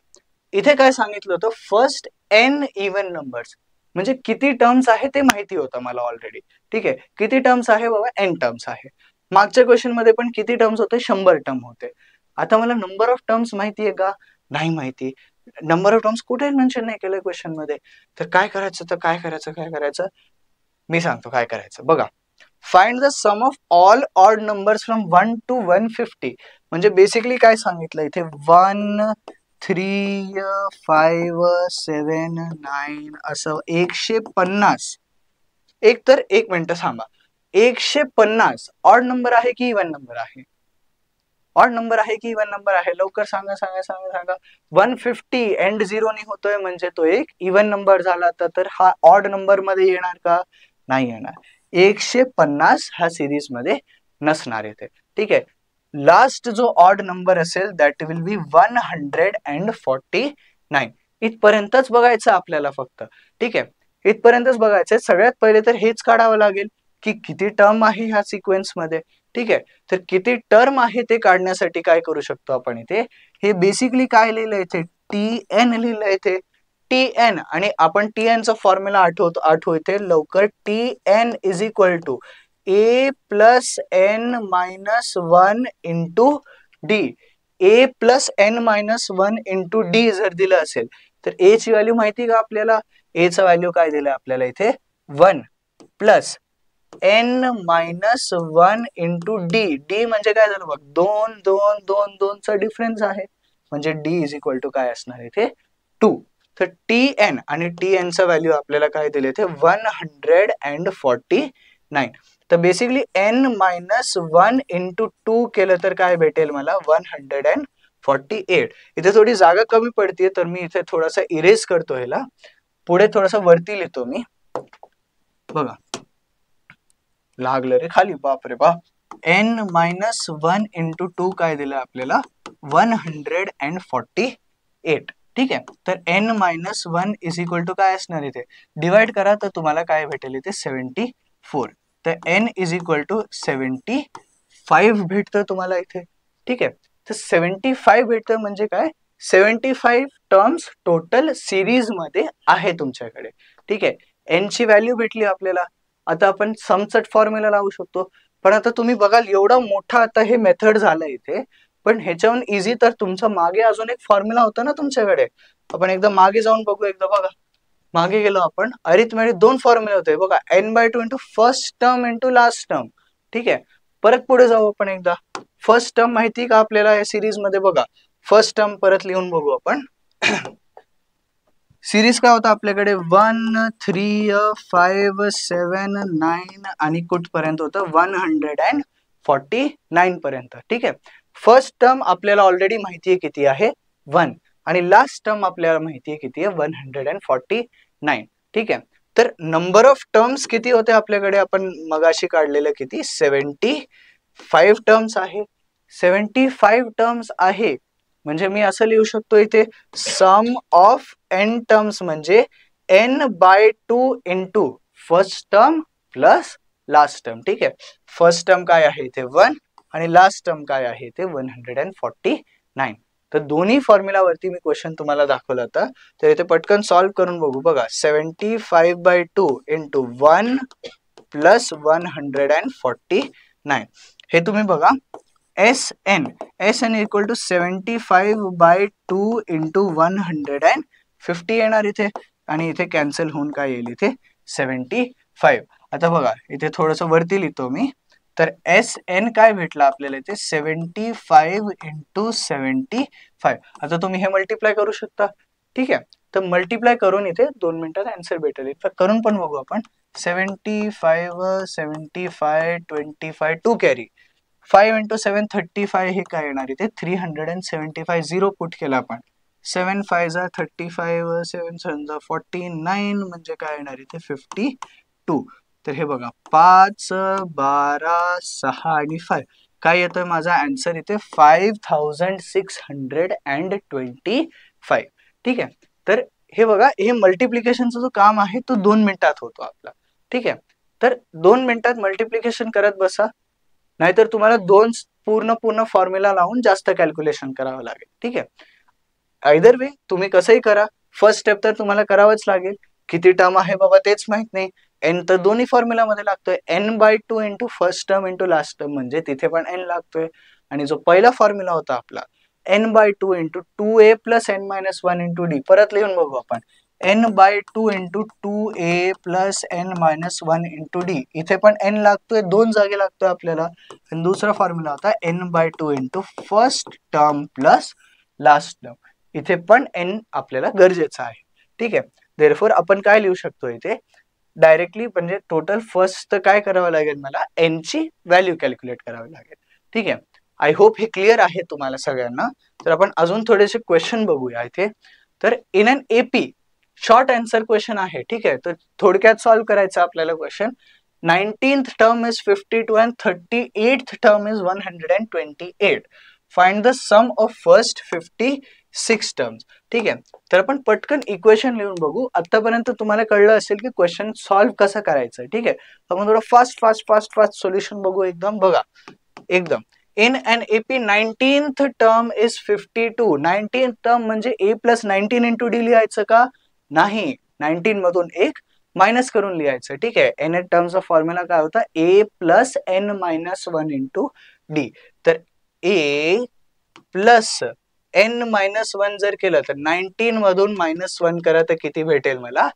इथे काय सांगितलं होतं? फर्स्ट एन इवन नंबर्स म्हणजे किती टर्म्स आहे ते माहिती होतं मला ऑलरेडी. ठीक आहे, किती टर्म्स आहे बाबा? एन टर्म्स आहे. मागच्या क्वेश्चन मध्ये पण किती टर्म्स होते? 100 टर्म होते. आता मला नंबर ऑफ टर्म्स माहिती आहे का? नाही माहिती. नंबर ऑफ टर्म्स कुठे मेन्शन नाही केलंय क्वेश्चन मध्ये. तर काय करायचं? मी सांगतो काय करायचं. बघा find the sum of all odd numbers from 1 to 150. म्हणजे बेसिकली काय सांगितलं इथे 1 3 5 7 9 असं 150. एक मिनिट थांबा, 150 ऑड नंबर आहे की इवन नंबर आहे? ऑड नंबर आहे की इवन नंबर आहे? लवकर सांगा सांगा सांगा सांगा. 150 एंड 0 ने होतोय म्हणजे तो एक इवन नंबर झाला, तर हा ऑड नंबर मध्ये येणार का? नाही येणार. 150 हा सिरीज मध्ये नसणार इथे. ठीक आहे. लास्ट जो ऑड नंबर असेल दॅट विल बी 149. इथपर्यंतच बघायचं आपल्याला फक्त. ठीक आहे, इथपर्यंतच बघायचंय. सगळ्यात पहिले तर हेच काढावं लागेल की किती टर्म आहे ह्या सिक्वेन्स मध्ये. ठीक आहे, तर किती टर्म आहे ते काढण्यासाठी काय करू शकतो आपण इथे, हे बेसिकली काय लिहिलंय इथे TN लिहिलंय इथे TN. आणि आपण TN चा फॉर्म्युला आठवू इथे लवकर. TN is equal to A plus N minus 1 into D. A plus N minus 1 into D जर दिलं असेल तर A ची व्हॅल्यू माहिती का आपल्याला? A चा व्हॅल्यू काय दिलं आपल्याला इथे 1 plus N minus 1 into D. D म्हणजे काय झालं बघ, 2 2 2 2 चा डिफरन्स आहे, म्हणजे D इज इक्वल टू काय असणार इथे 2. तर TN आणि TN चा व्हॅल्यू आपल्याला काय दिले इथे 149. तर बेसिकली N मायनस 1 इंटू 2 केलं तर काय भेटेल मला 148. इथे थोडी जागा कमी पडतीये तर मी इथे थोडासा इरेज करतो ह्याला, पुढे थोडासा वरती लिहितो मी. बघा लागलं रे खाली, बाप रे बाप. N मायनस 1 इंटू 2 काय दिलं आपल्याला 148. ठीक आहे, तर N minus 1 is equal to काय असणार इथे, डिवाइड करा तर तुम्हाला काय भेटेल इथे 74. तर N इज इक्वल टू 75 भेटतं तुम्हाला इथे. ठीक आहे, तर 75 भेटतं म्हणजे काय 75 टर्म्स टोटल सिरीज मध्ये आहे तुमच्याकडे. ठीक आहे, N ची व्हॅल्यू भेटली आपल्याला. आता आपण समचट फॉर्म्युला लावू शकतो, पण आता तुम्ही बघाल एवढा मोठा आता हे मेथड झालं इथे, पण ह्याच्याहून इझी तर तुमचा मागे अजून एक फॉर्म्युला होता ना तुमच्याकडे. आपण एकदा मागे जाऊन बघू, एकदा बघा मागे गेलो आपण. अरिथमेटिक 2 फॉर्म्युले होते बघा, n/2 into first term into last term. ठीक आहे, परत पुढे जाऊ आपण एकदा. फर्स्ट टर्म माहिती का आपल्याला या सिरीज मध्ये? बघा फर्स्ट टर्म परत लिहून बघू आपण. सिरीज काय होता आपल्याकडे 1 3 5 7 9 आणि कुठपर्यंत होतं 149 पर्यंत. ठीक आहे, फर्स्ट टर्म आपल्याला ऑलरेडी माहिती आहे किती आहे 1, आणि लास्ट टर्म आपल्याला माहिती आहे किती आहे 149. ठीक आहे, तर नंबर ऑफ टर्म्स किती होते आपल्याकडे, आपण मगाशी काढलेलं किती 75 टर्म्स आहे. 75 टर्म्स आहे म्हणजे मी असं लिहू शकतो इथे सम ऑफ n टर्म्स म्हणजे n/2 into first term plus last term. ठीक आहे, फर्स्ट टर्म काय आहे इथे 1 आणि लास्ट टर्म काय आहे इथे 149. तर दोन्ही फॉर्म्युलावरती मी क्वेश्चन तुम्हाला दाखवला होता, तर इथे पटकन सॉल्व्ह करून बघू. बघा 75/2 इंटू 1 प्लस 149. हे तुम्ही बघा SN इक्वल टू 75/2 इंटू 150 येणार इथे, आणि इथे कॅन्सल होऊन काय येईल इथे 75. आता बघा इथे थोडस वरती लिहितो मी, तर SN काय भेटला आपल्याला इथे 75 इंटू 75. आता तुम्ही हे मल्टिप्लाय करू शकता. ठीक आहे, तर मल्टिप्लाय करून इथे 2 मिनिटात आन्सर भेटेल. करून पण बघू आपण. 75 75 25 2 कॅरी 5 इंटू 7 35 हे काय येणार इथे 375. 0 पुट केला आपण, 7 5 जा 35 7 7 जा 49 म्हणजे काय येणार इथे 52. तर हे बघा 5 12 6 आणि 5 काय येतोय माझा आन्सर इथे 5625. ठीक आहे, तर हे बघा हे मल्टिप्लिकेशनचा जो काम आहे तो 2 मिनिटात होतो आपला. ठीक आहे, तर 2 मिनिटात मल्टिप्लिकेशन करत बसा, नाहीतर तुम्हाला पूर्ण फॉर्म्युला लावून जास्त कॅल्क्युलेशन करावं लागेल. ठीक आहे, आयदर वे तुम्ही कसंही करा, फर्स्ट स्टेप तर तुम्हाला करावंच लागेल. किती टर्म आहे बाबा तेच माहित नाही, n तर दोन्ही फॉर्म्युला मध्ये लागतोय, n/2 into first term into last term म्हणजे तिथे पण n लागतोय. आणि जो पहिला फॉर्म्युला होता आपला n/2 into 2a plus n-1 into d, परत लिहून बघू आपण. n by 2 into 2a plus n minus 1 into D. इथे पण n लागतोय, दोन जागे लागतोय आपल्याला. आणि दुसरा फॉर्म्युला होता n by 2 into first term plus last term. इथे पण n आपल्याला गरजेचं आहे. ठीक आहे. देअरफॉर आपण काय लिहू शकतो इथे डायरेक्टली, म्हणजे टोटल फर्स्ट काय करावं लागेल, मला n ची व्हॅल्यू कॅल्क्युलेट करावी लागेल. ठीक आहे. आय होप हे क्लिअर आहे तुम्हाला सगळ्यांना. तर आपण अजून थोडेसे क्वेश्चन बघूया इथे. तर in an AP short answer question आहे. ठीक आहे. तर थोडक्यात सॉल्व्ह करायचं आपल्याला question. 19th term is 52 and 38th term is 128. Find the sum of first 56 terms. ठीक आहे. तर आपण पटकन इक्वेशन लिहून बघू. आतापर्यंत तुम्हाला कळलं असेल की क्वेश्चन सॉल्व्ह कसं करायचं. ठीक आहे. आपण थोडं फास्ट सोल्युशन बघू. एकदम बघा, एकदम. In an AP 19th term is 52. 19th term म्हणजे a प्लस 19 इंटू डी लिहायचं का? नाही, 19 मधून एक मायनस करून लिहायचं. ठीक आहे. एन टर्मचा फॉर्म्युला काय होता? a plus n minus 1 into D. तर a प्लस n मायनस 1 जर केलं तर 19 मधून मायनस 1 करा तर किती भेटेल मला?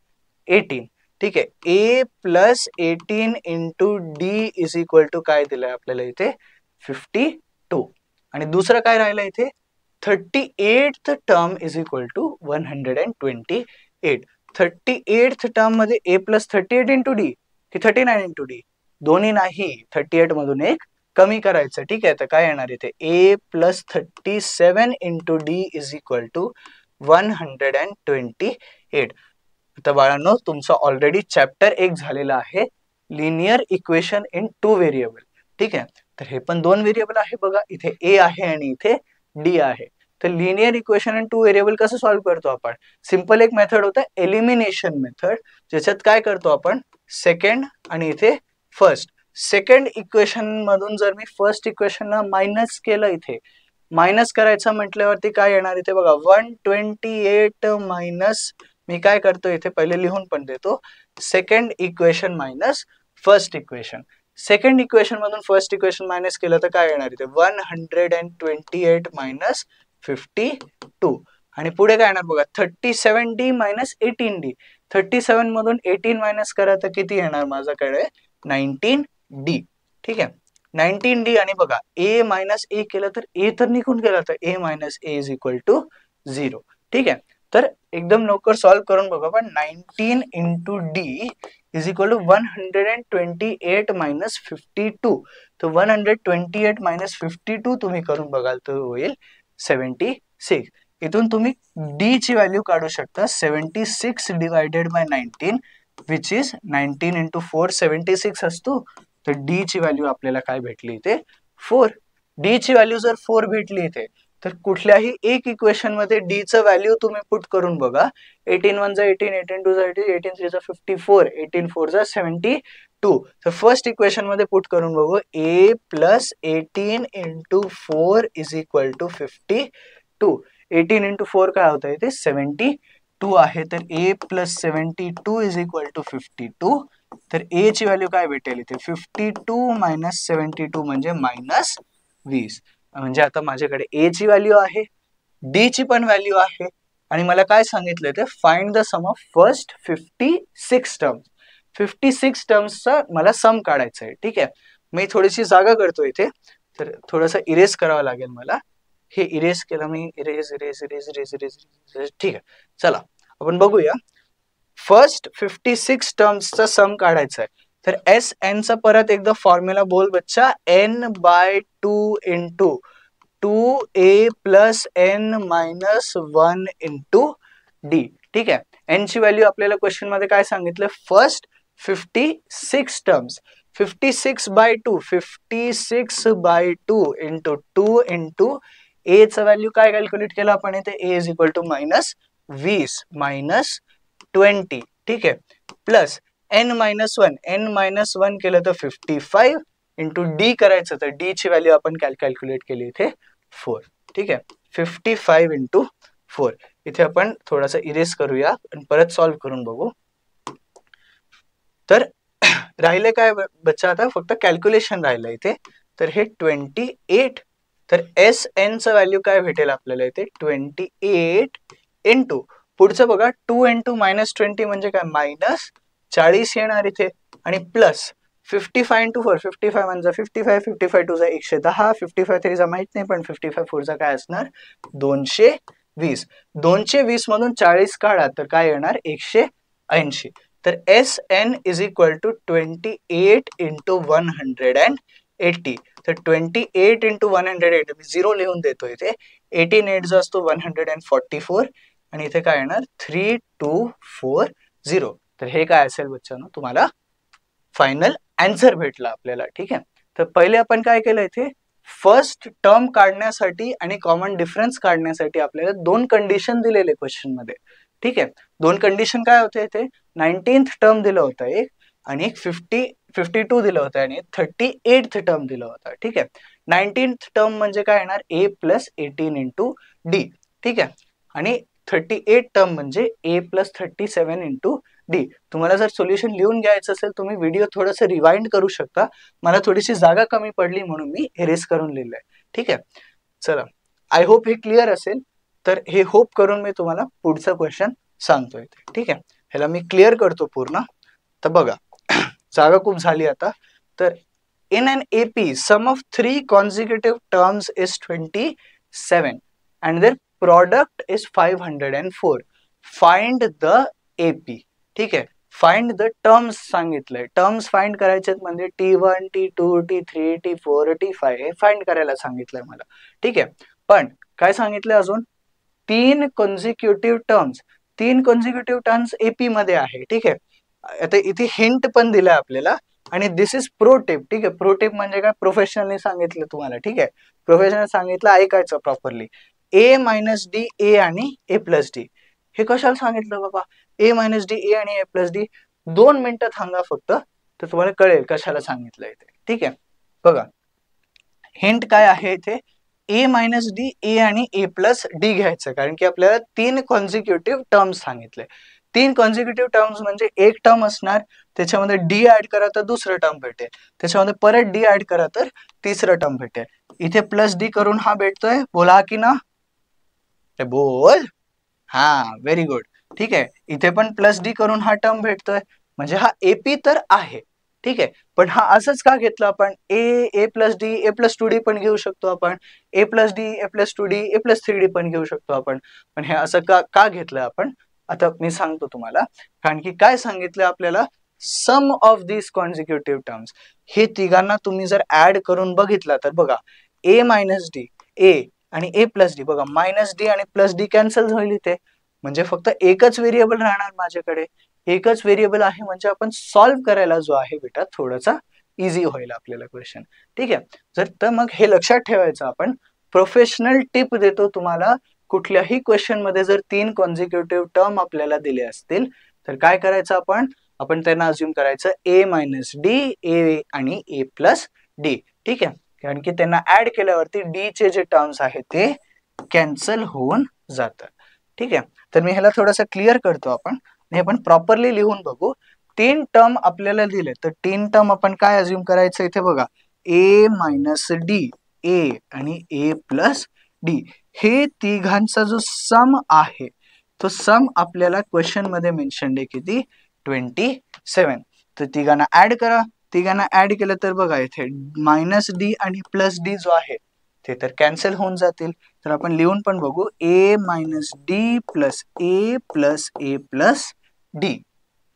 18. ठीक आहे. a plus 18 into D is equal to काय दिलंय आपल्याला इथे? 52. आणि दुसरं काय राहिलं इथे? 38th term is equal to 128. 38th term मध्ये a प्लस 38 इंटू डी की 39 इंटू डी? दोन्ही नाही, 38 मधून एक कमी करायचं. ठीक आहे. तर काय येणार इथे? a plus 37 into D is equal to 128. आता बाळांनो, तुमचं ऑलरेडी चॅप्टर 1 झालेला आहे, लिनियर इक्वेशन इन 2 व्हेरिएबल. ठीक आहे. तर हे पण 2 व्हेरिएबल आहे बघा. इथे a आहे आणि इथे d आहे. तर लिनियर इक्वेशन इन 2 व्हेरिएबल कसं सॉल्व्ह करतो आपण? सिंपल एक मेथड होतं एलिमिनेशन मेथड, ज्याच्यात काय करतो आपण? सेकंड आणि इथे फर्स्ट. सेकंड इक्वेशन मधून जर मी फर्स्ट इक्वेशनला मायनस केलं, इथे मायनस करायचं म्हटल्यावरती काय येणार इथे बघा? 128 मायनस, मी काय करतो इथे पहिले लिहून पण देतो, second equation minus first equation. Second equation मधून फर्स्ट इक्वेशन मायनस केलं तर काय येणार इथे? 128 मायनस 52. आणि पुढे काय येणार बघा? 37d minus 18d. 37 मधून 18 मायनस करा तर किती येणार माझ्याकडे? 19d. ठीक आहे. 19d. आणि बघा a मायनस a केलं तर a तर निघून गेला, तर a minus a is equal to 0. ठीक आहे. तर एकदम लवकर सॉल्व्ह करून बघा. पण 19 into D is equal to 128 minus 52. तर 128 मायनस 52 तुम्ही करून बघाल तर होईल 76. इथून तुम्ही डी ची व्हॅल्यू काढू शकता. 76 divided by 19 which is 19 into 4 76 असतो. तर डी ची व्हॅल्यू आपल्याला काय भेटली इथे? 4. डी ची व्हॅल्यू जर 4 भेटली इथे, तर कुठल्याही एक इक्वेशन मध्ये डी चं व्हॅल्यू तुम्ही पुट करून बघा. 18 1 जा 18, 18 2 जा 18, 18 3 जा 54, 18 4 जा 72. तर फर्स्ट इक्वेशन मध्ये पुट करून बघू. a plus 18 into 4 is equal to 52. 18 into 4 काय होतं इथे? 72 आहे. तर a plus 72 is equal to 52. तर a ची व्हॅल्यू काय भेटेल इथे? 52 मायनस 72 म्हणजे मायनस 20. म्हणजे आता माझ्याकडे a ची व्हॅल्यू आहे, d ची पण व्हॅल्यू आहे, आणि मला काय सांगितलंय ते? Find the sum of first 56 terms. 56 टर्म्सचा मला सम काढायचा आहे. ठीक आहे. मी थोडीशी जागा करतो इथे, तर थोडंसं इरेज करावं लागेल मला. हे इरेज केलं मी. Erase erase erase erase erase erase. ठीक आहे. चला आपण बघूया. फर्स्ट 56 टर्म्सचा सम काढायचा आहे. तर एस एन चा परत एकदा फॉर्म्युला बोल बच्चा. n by 2 into 2a plus n minus 1 into D. ठीक आहे. n ची व्हॅल्यू आपल्याला क्वेश्चन मध्ये काय सांगितलं? First 56 terms. 56 by 2, 56 by 2 into 2 into a चं व्हॅल्यू काय कॅल्क्युलेट केलं आपण इथे? a is equal to minus 20 minus 20. ठीक आहे. Plus n minus 1, n minus 1 केलं तर 55 इंटू डी करायचं, तर डी ची व्हॅल्यू आपण कॅल्क्युलेट केली इथे 4. ठीक आहे. 55 इंटू 4. इथे आपण थोडासा इरेज करूया आणि परत सॉल्व्ह करून बघू. तर राहिले काय बच्चा? आता फक्त कॅल्क्युलेशन राहिलं इथे. तर हे 28. तर एस एन चं व्हॅल्यू काय भेटेल आपल्याला इथे? 28 इंटू पुढचं बघा 2 इंटू -20 म्हणजे काय, -40 येणार इथे, आणि प्लस 55 इंटू 4, 55 म्हणजे 55, 55 टू 110, 55 3 माहित नाही, पण 55 4 काय असणार 220. 220 मधून 40 काढा तर काय येणार 180. तर SN is equal to 28 into 180. तर 28 इंटू 180 मी 0 लिहून देतो इथे. 18 8 जो असतो 144, आणि इथे काय येणार 3240. तर हे काय असेल बच्चांनो, तुम्हाला फायनल आन्सर भेटला आपल्याला. ठीक आहे, तर पहिले आपण काय केलं, इथे फर्स्ट टर्म काढण्यासाठी आणि कॉमन डिफरन्स काढण्यासाठी आपल्याला दोन कंडिशन दिलेले क्वेश्चन मध्ये. ठीक आहे, दोन कंडिशन काय होते इथे, 19th टर्म दिलं होतं एक, आणि एक 52 दिलं होतं, आणि 38th टर्म दिलं होतं. ठीक आहे, 19th टर्म म्हणजे काय येणार a प्लस 18 इंटू डी. ठीक आहे, आणि 38 टर्म म्हणजे a प्लस 37 इंटू डी. तुम्हाला जर सोल्युशन लिहून घ्यायचं असेल तुम्ही व्हिडिओ थोडंसं रिवाइंड करू शकता. मला थोडीशी जागा कमी पडली म्हणून मी एरेस करून लिहिलंय. ठीक आहे, चला, आय होप हे क्लिअर असेल. तर हे होप करून मी तुम्हाला पुढचा क्वेश्चन सांगतोय. ठीक आहे, ह्याला मी क्लिअर करतो पूर्ण. तर बघा, जागा खूप झाली आता. तर in an AP some of 3 consecutive terms is 27 and their product is 504. Find the AP. ठीक आहे, फाइंड द टर्म्स सांगितलंय. टर्म्स फाइंड करायचे म्हणजे T1 T2 T3 T4 T5 हे फाइंड करायला सांगितलंय मला. ठीक आहे, पण काय सांगितलंय अजून, 3 consecutive terms. 3 consecutive terms AP मध्ये आहे. ठीक आहे, आता इथे हिंट पण दिलाय आपल्याला, आणि दिस इज प्रो टिप. ठीक आहे, प्रो टिप म्हणजे काय, प्रोफेशनलने सांगितलं तुम्हाला. ठीक आहे, प्रोफेशनल सांगितलं, ऐकायचं प्रॉपरली. a मायनस डी, ए आणि a प्लस डी. हे कशाला सांगितलं बाबा, a मायनस डी, ए आणि a प्लस डी. 2 मिनिटं थांबा फक्त, तर तुम्हाला कळेल कशाला सांगितलं इथे. ठीक आहे, बघा हिंट काय आहे इथे, a मायनस डी, ए आणि a प्लस डी घ्यायचं, कारण की आपल्याला 3 कॉन्झिक्युटिव्ह टर्म्स सांगितले. 3 कॉन्झिक्युटिव्ह टर्म्स म्हणजे एक टर्म असणार, त्याच्यामध्ये डी ऍड करा तर दुसरं टर्म भेटेल, त्याच्यामध्ये परत डी ऍड करा तर तिसरं टर्म भेटेल. इथे प्लस डी करून हा भेटतोय, बोला की ना, बोल. हा, व्हेरी गुड. ठीक आहे, इथे पण प्लस डी करून हा टर्म भेटतोय, म्हणजे हा एपी तर आहे. ठीक आहे, पण हा असंच का घेतला आपण, A plus D, A plus 2डी पण घेऊ शकतो आपण, A plus D, A plus 2डी, ए प्लस 3डी पण घेऊ शकतो आपण, पण हे असं का घेतलं आपण, आता मी सांगतो तुम्हाला. कारण की काय सांगितलं आपल्याला, सम ऑफ दिस कॉन्झिक्युटिव्ह टर्म्स, हे तिघांना तुम्ही जर ऍड करून बघितला तर बघा, ए मायनस डी, ए आणि ए प्लस डी, बघा मायनस डी आणि प्लस डी कॅन्सल होईल इथे, म्हणजे फक्त एकच व्हेरिएबल राहणार माझ्याकडे. एकच व्हेरिएबल आहे म्हणजे आपण सॉल्व्ह करायला जो आहे बेटा थोडासा इझी होईल आपल्याला क्वेश्चन. ठीक आहे, जर तर मग हे लक्षात ठेवायचं, आपण प्रोफेशनल टिप देतो तुम्हाला. कुठल्याही क्वेश्चन मध्ये जर 3 कॉन्झिक्युटिव्ह टर्म आपल्याला दिले असतील तर काय करायचं, आपण त्यांना अज्युम करायचं ए मायनस डी, ए आणि ए प्लस डी. ठीक आहे, कारण की त्यांना ऍड केल्यावरती डी चे जे टर्म्स आहेत ते कॅन्सल होऊन जातात. ठीक आहे, तर मी ह्याला थोडंसं क्लिअर करतो, आपण प्रॉपरली लिहून बघू. 3 टर्म आपल्याला दिले, तर 3 टर्म आपण काय अज्युम करायचं, इथे बघा ए मायनस डी, ए आणि ए प्लस डी, हे तिघांचा जो सम आहे तो सम आपल्याला क्वेश्चन मध्ये मेन्शन आहे किती, 27. तर तिघांना ऍड करा. तिघांना ऍड केलं तर बघा इथे मायनस डी आणि प्लस डी जो आहे ते तर कॅन्सल होऊन जातील. तर आपण लिहून पण बघू, A minus D plus A plus D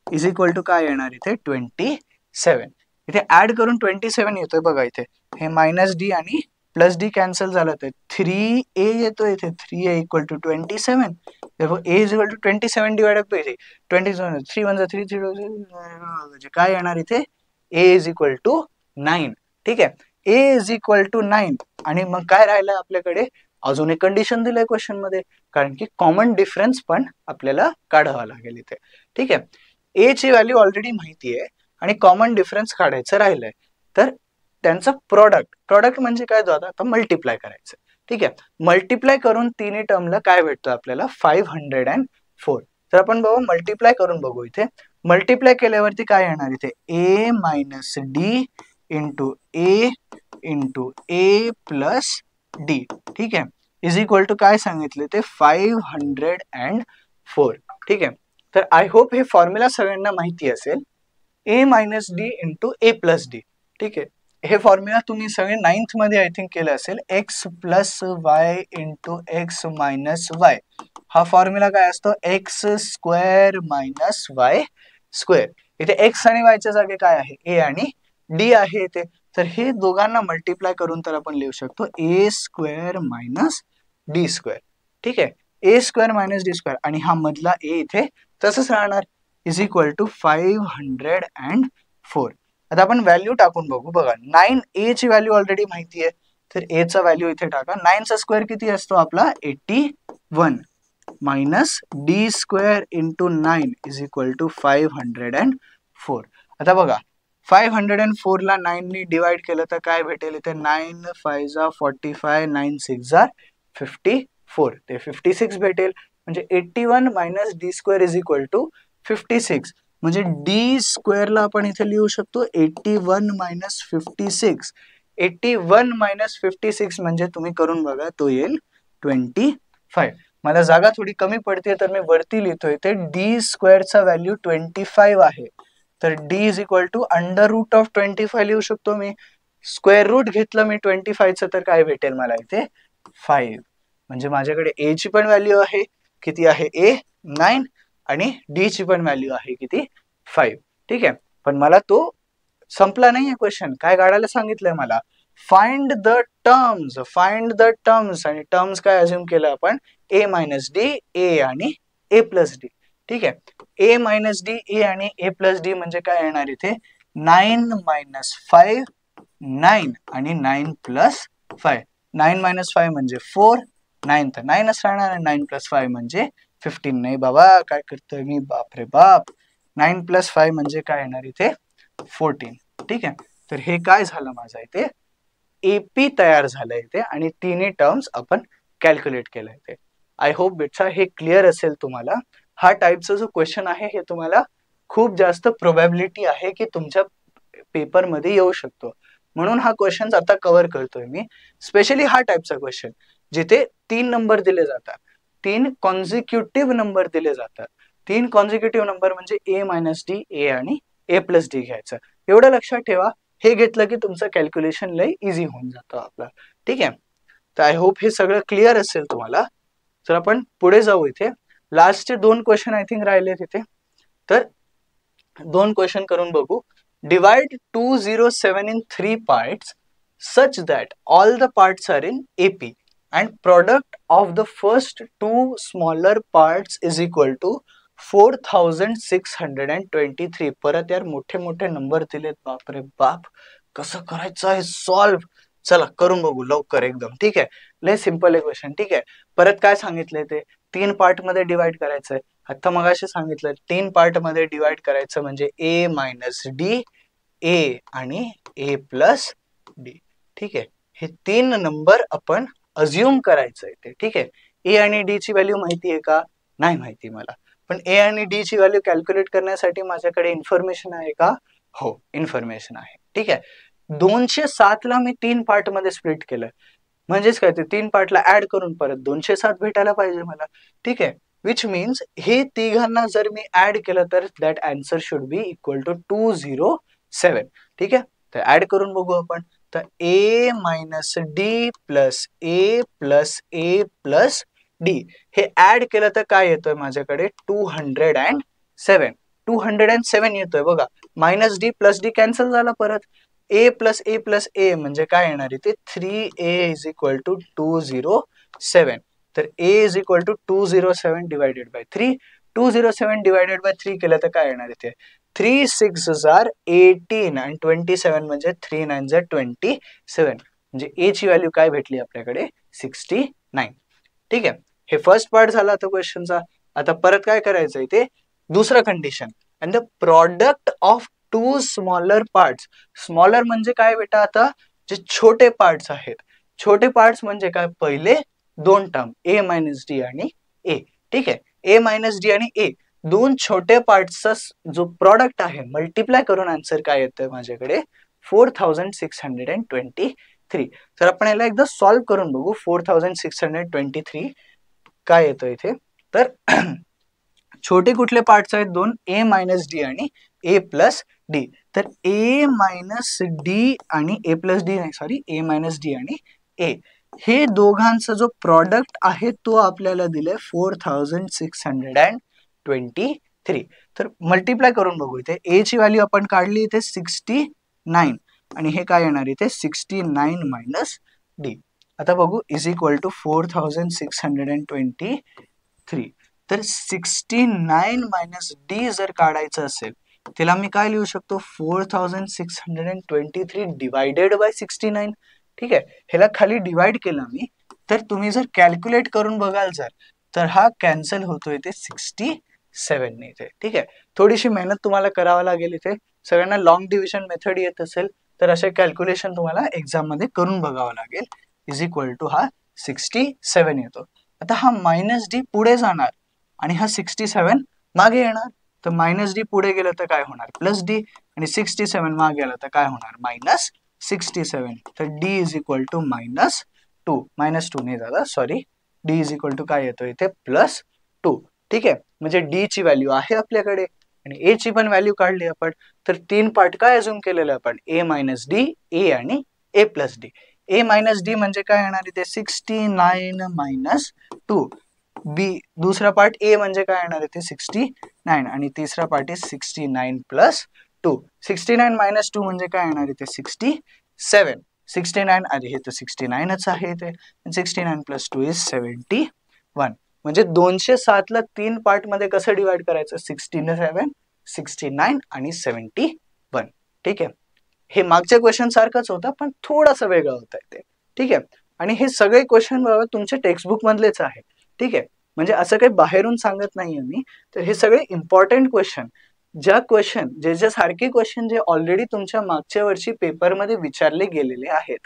is equal to काय येणार इथे 27. इथे ऍड करून 27 येतोय बघा, इथे हे मायनस डी आणि प्लस डी कॅन्सल झालं तर 3a येतोय इथे, 3a equal to 27. a is equal to 27 divided by 27, 3 1 3 3 काय येणार इथे, a इज इक्वल टू 9. ठीक आहे, a इज इक्वल टू 9. आणि मग काय राहिलं आपल्याकडे, अजून एक कंडिशन दिलंय क्वेश्चन मध्ये, कारण की कॉमन डिफरन्स पण आपल्याला काढावा लागेल इथे. ठीक आहे, a ची व्हॅल्यू ऑलरेडी माहिती आहे आणि कॉमन डिफरन्स काढायचं राहिलंय, तर त्यांचं प्रोडक्ट म्हणजे काय, जो आता मल्टिप्लाय करायचं. ठीक आहे, मल्टिप्लाय करून तिन्ही टर्मला काय भेटतं आपल्याला 504. तर आपण बघू मल्टिप्लाय करून बघू. इथे मल्टिप्लाय केल्यावरती काय येणार इथे, ए मायनस डी इंटू ए प्लस डी. ठीक आहे, इज इक्वल टू काय सांगितले ते 504. 4. ठीक आहे, तर आय होप हे फॉर्म्युला सगळ्यांना माहिती असेल, a minus D into A plus D. ठीक आहे, हे फॉर्म्युला तुम्ही सगळे 9th मध्ये आय थिंक केलं असेल, x plus y into x minus Y. हा फॉर्म्युला काय असतो, x square minus Y square. इथे एक्स आणि वायच्या जागी काय आहे, ए आणि डी आहे इथे. तर हे दोघांना मल्टिप्लाय करून तर आपण लिहू शकतो ए स्क्वेअर मायनस डी स्क्वेअर. ठीक आहे, ए स्क्वेअर मायनस डी स्क्वेअर आणि हा मधला ए इथे तसंच राहणार, इज इक्वल टू 504. आता आपण व्हॅल्यू टाकून बघू. बघा 9a ची व्हॅल्यू ऑलरेडी माहिती आहे, तर a चा व्हॅल्यू इथे टाका. 9 चा स्क्वेअर किती असतो आपला 81 minus D square into 9 is equal to 504. आता बघा 504 ला 9 ने डिवाइड केलं तर काय भेटेल इथे, 9 5 जा 45, 9 6 जा 54, ते 56 भेटेल. म्हणजे 81 minus D square is equal to 56. म्हणजे डी स्क्वेअरला आपण इथे लिहू शकतो 81 मायनस 56. 81 मायनस 56 म्हणजे तुम्ही करून बघा, तो येईल 25. मला जागा थोडी कमी पडते तर मी वरती लिहितोय ते डी स्क्वेअरचा व्हॅल्यू 25 आहे. तर D is equal to under root of 25 लिहू शकतो मी. स्क्वेअर रूट घेतलं मी 25चं तर काय भेटेल मला इथे 5. म्हणजे माझ्याकडे ए ची पण व्हॅल्यू आहे, किती आहे ए 9, आणि डी ची पण व्हॅल्यू आहे किती 5. ठीक आहे, पण मला तो संपला नाहीये क्वेश्चन. काय काढायला सांगितलंय मला, find the terms. Find the terms आणि टर्म्स काय अज्युम केलं आपण, ए मायनस डी, ए आणि ए प्लस डी. ठीक आहे, ए मायनस डी, ए आणि ए प्लस डी म्हणजे काय येणार इथे 9 मायनस 5, 9 आणि 9 प्लस 5. 9 मायनस 5 म्हणजे 4, 9 तर 9च राहणार, आणि 9 प्लस 5 म्हणजे 15. नाही बाबा काय करतोय मी, बापरे बाप. 9 प्लस 5 म्हणजे काय येणार इथे 14. ठीक आहे, तर हे काय झालं माझं इथे एपी तयार झालं इथे, आणि तिन्ही टर्म्स आपण कॅल्क्युलेट केलं इथे. आय होप बेटा हे क्लिअर असेल तुम्हाला. हा टाइपचा जो क्वेश्चन आहे हे तुम्हाला खूप जास्त प्रोबॅबिलिटी आहे की तुमच्या पेपरमध्ये येऊ शकतो, म्हणून हा क्वेश्चन आता कव्हर करतोय मी. स्पेशली हा टाइपचा क्वेश्चन जिथे 3 नंबर दिले जातात, 3 कॉन्झिक्युटिव्ह नंबर दिले जातात. 3 कॉन्झिक्युटिव्ह नंबर म्हणजे ए मायनस डी, ए आणि ए प्लस डी घ्यायचं. एवढं लक्षात ठेवा, हे घेतलं की तुमचं कॅल्क्युलेशन लय इझी होऊन जातं आपलं. ठीक आहे, तर आय होप हे सगळं क्लिअर असेल तुम्हाला. तर आपण पुढे जाऊ. इथे लास्टचे 2 क्वेश्चन आय थिंक राहिले तिथे, तर 2 क्वेश्चन करून बघू. Divide 207 in 3 parts such that all the parts are in AP and product of the first 2 smaller parts is equal to 4623. परत यार मोठे मोठे नंबर दिलेत, बापरे बाप. कसं करायचं आहे सॉल्व, चला करून बघू लवकर एकदम. ठीक आहे, लय सिंपल आहे क्वेश्चन. ठीक आहे, परत काय सांगितलंय ते 3 पार्ट मध्ये डिवाइड करायचंय. आता मगाशी सांगितलं 3 पार्ट मध्ये डिवाइड करायचं म्हणजे ए मायनस डी, ए आणि ए प्लस डी. ठीक आहे, हे 3 नंबर आपण अज्युम करायचं आहे. ठीक आहे, ए आणि डी ची व्हॅल्यू माहिती आहे का, नाही माहिती मला, पण ए आणि डी ची व्हॅल्यू कॅल्क्युलेट करण्यासाठी माझ्याकडे इन्फॉर्मेशन आहे का, हो इन्फॉर्मेशन आहे. ठीक आहे, 207 ला मी 3 पार्ट मध्ये स्प्लिट केलं, म्हणजेच काय ते 3 पार्टला ऍड करून परत 207 भेटायला पाहिजे मला. ठीक आहे, विच मीन्स हे तिघांना जर मी ऍड केलं तर that answer should be equal to 207. ठीक आहे, तर ऍड करून बघू आपण. तर A minus D plus A plus D हे ऍड केलं तर काय येतोय माझ्याकडे 207. 207 येतोय बघा. Minus D plus D cancel झाला, परत ए प्लस ए म्हणजे काय येणार इथे 3a इज इक्वल टू 207. तर a is equal to 207 divided by 3. 207 divided by 3 केलं तर काय येणार इथे 3 6 जार 18 आणि 27 म्हणजे 3 9 जार 27. म्हणजे a ची व्हॅल्यू काय भेटली आपल्याकडे 69. ठीक आहे, हे फर्स्ट पार्ट झाला आता क्वेश्चनचा. आता परत काय करायचं इथे दुसरं condition, and the product of 2 smaller parts. Smaller म्हणजे काय बेटा, आता जे छोटे पार्ट्स आहेत, छोटे पार्ट्स म्हणजे काय, पहिले 2 टर्म ए मायनस डी आणि ए. ठीक आहे, ए मायनस डी आणि ए 2 छोटे पार्ट्सचा जो प्रॉडक्ट आहे मल्टिप्लाय करून आन्सर काय येतोय माझ्याकडे 4623. तर आपण याला एकदा सॉल्व्ह करून बघू. 4623 काय येतो इथे, तर छोटे कुठले पार्ट्स आहेत दोन, ए मायनस डी आणि ए प्लस डी. तर ए मायनस डी आणि ए प्लस डी नाही, सॉरी, ए मायनस डी आणि ए, हे दोघांचा जो प्रॉडक्ट आहे तो आपल्याला दिलाय 4623. तर मल्टिप्लाय करून बघू. इथे ए ची व्हॅल्यू आपण काढली, इथे 69 आणि हे काय येणार इथे 69 मायनस डी. आता बघू इज इक्वल टू 4623. तर 69 मायनस डी जर काढायचं असेल त्याला मी काय लिहू शकतो, 4623 डिवायडेड बाय 69. ठीक आहे, ह्याला खाली डिवाइड केला मी, तर तुम्ही जर कॅल्क्युलेट करून बघाल जर, तर हा कॅन्सल होतो इथे 67 ने इथे. ठीक आहे, थोडीशी मेहनत तुम्हाला करावं लागेल इथे. सगळ्यांना लॉंग डिव्हिजन मेथड येत असेल तर असे कॅल्क्युलेशन तुम्हाला एक्झाम मध्ये करून बघावं लागेल. इज इक्वल टू हा 67 येतो. आता हा मायनस डी पुढे जाणार आणि हा 67 मागे येणार. तर मायनस डी पुढे गेलं तर काय होणार, प्लस डी, आणि 67 मागे गेलं तर काय होणार, मायनस 67. तर डी इज इक्वल टू -2, -2 नाही दादा, sorry, D is equal to काय येतो इथे +2. ठीक आहे, म्हणजे डी ची व्हॅल्यू आहे आपल्याकडे आणि ए ची पण व्हॅल्यू काढली आपण. तर 3 पार्ट काय अजून केलेलं आपण, ए मायनस डी, ए आणि ए प्लस डी. ए मायनस डी म्हणजे काय येणार इथे 69 मायनस 2. बी दुसरा पार्ट ए म्हणजे काय येणार इथे 69 आणि तिसरा पार्ट इज 69 प्लस 2. 69 मायनस 2 म्हणजे काय येणार इथे 67. 69 अरे हे तर 69च आहे इथे. 69 प्लस 2 इज 71. म्हणजे 207 ला 3 पार्ट मध्ये कसं डिवाइड करायचं, 67, 69 आणि 71. ठीक आहे, हे मागच्या क्वेश्चन सारखंच होतं पण थोडंसं वेगळं होतं ते. ठीक आहे, आणि हे सगळे क्वेश्चन बाबा तुमच्या टेक्स्टबुक मधलेच आहे. ठीक आहे, म्हणजे असं काही बाहेरून सांगत नाहीये मी. तर हे सगळे इम्पॉर्टंट क्वेश्चन, ज्या क्वेश्चन जे सारखे क्वेश्चन जे ऑलरेडी तुमच्या मागच्या वर्षी पेपरमध्ये विचारले गेलेले आहेत,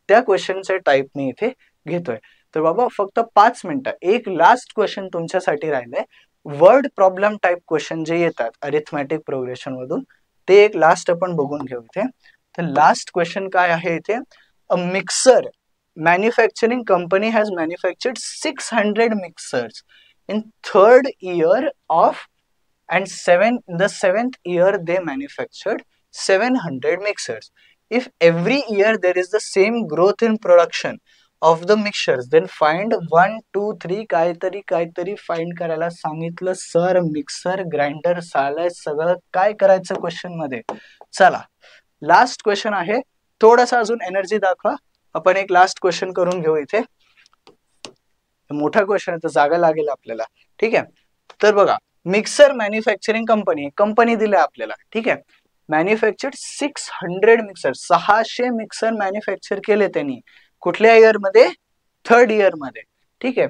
त्या क्वेश्चनचे टाईप मी इथे घेतोय. तर बाबा फक्त 5 मिनिटं, एक लास्ट क्वेश्चन तुमच्यासाठी राहिलंय. वर्ड प्रॉब्लेम टाईप क्वेश्चन जे येतात अरिथमॅटिक प्रोग्रेशन मधून, ते एक लास्ट आपण बघून घेऊ इथे. तर लास्ट क्वेश्चन काय आहे इथे, अ mixer manufacturing company has manufactured 600 mixers in third year of and in the 7th year they manufactured 700 mixers. If every year there is the same growth in production of the mixtures, then find 1, 2, 3 काहीतरी फाइंड करायला सांगितलं सर. मिक्सर, ग्राइंडर, सालाय सगळं काय करायचं क्वेश्चन मध्ये. चला लास्ट क्वेश्चन आहे, थोडासा अजून एनर्जी दाखवा. आपण एक लास्ट क्वेश्चन करून घेऊ इथे. मोठा क्वेश्चन आहे तर जागा लागेल आपल्याला. ठीक आहे, तर बघा, मिक्सर मॅन्युफॅक्चरिंग कंपनी दिल्या आपल्याला. ठीक आहे, मॅन्युफॅक्चर्ड 600 मिक्सर, 600 मिक्सर मॅन्युफॅक्चर केले त्यांनी. कुठल्या इयर मध्ये, थर्ड इयर मध्ये. ठीक आहे,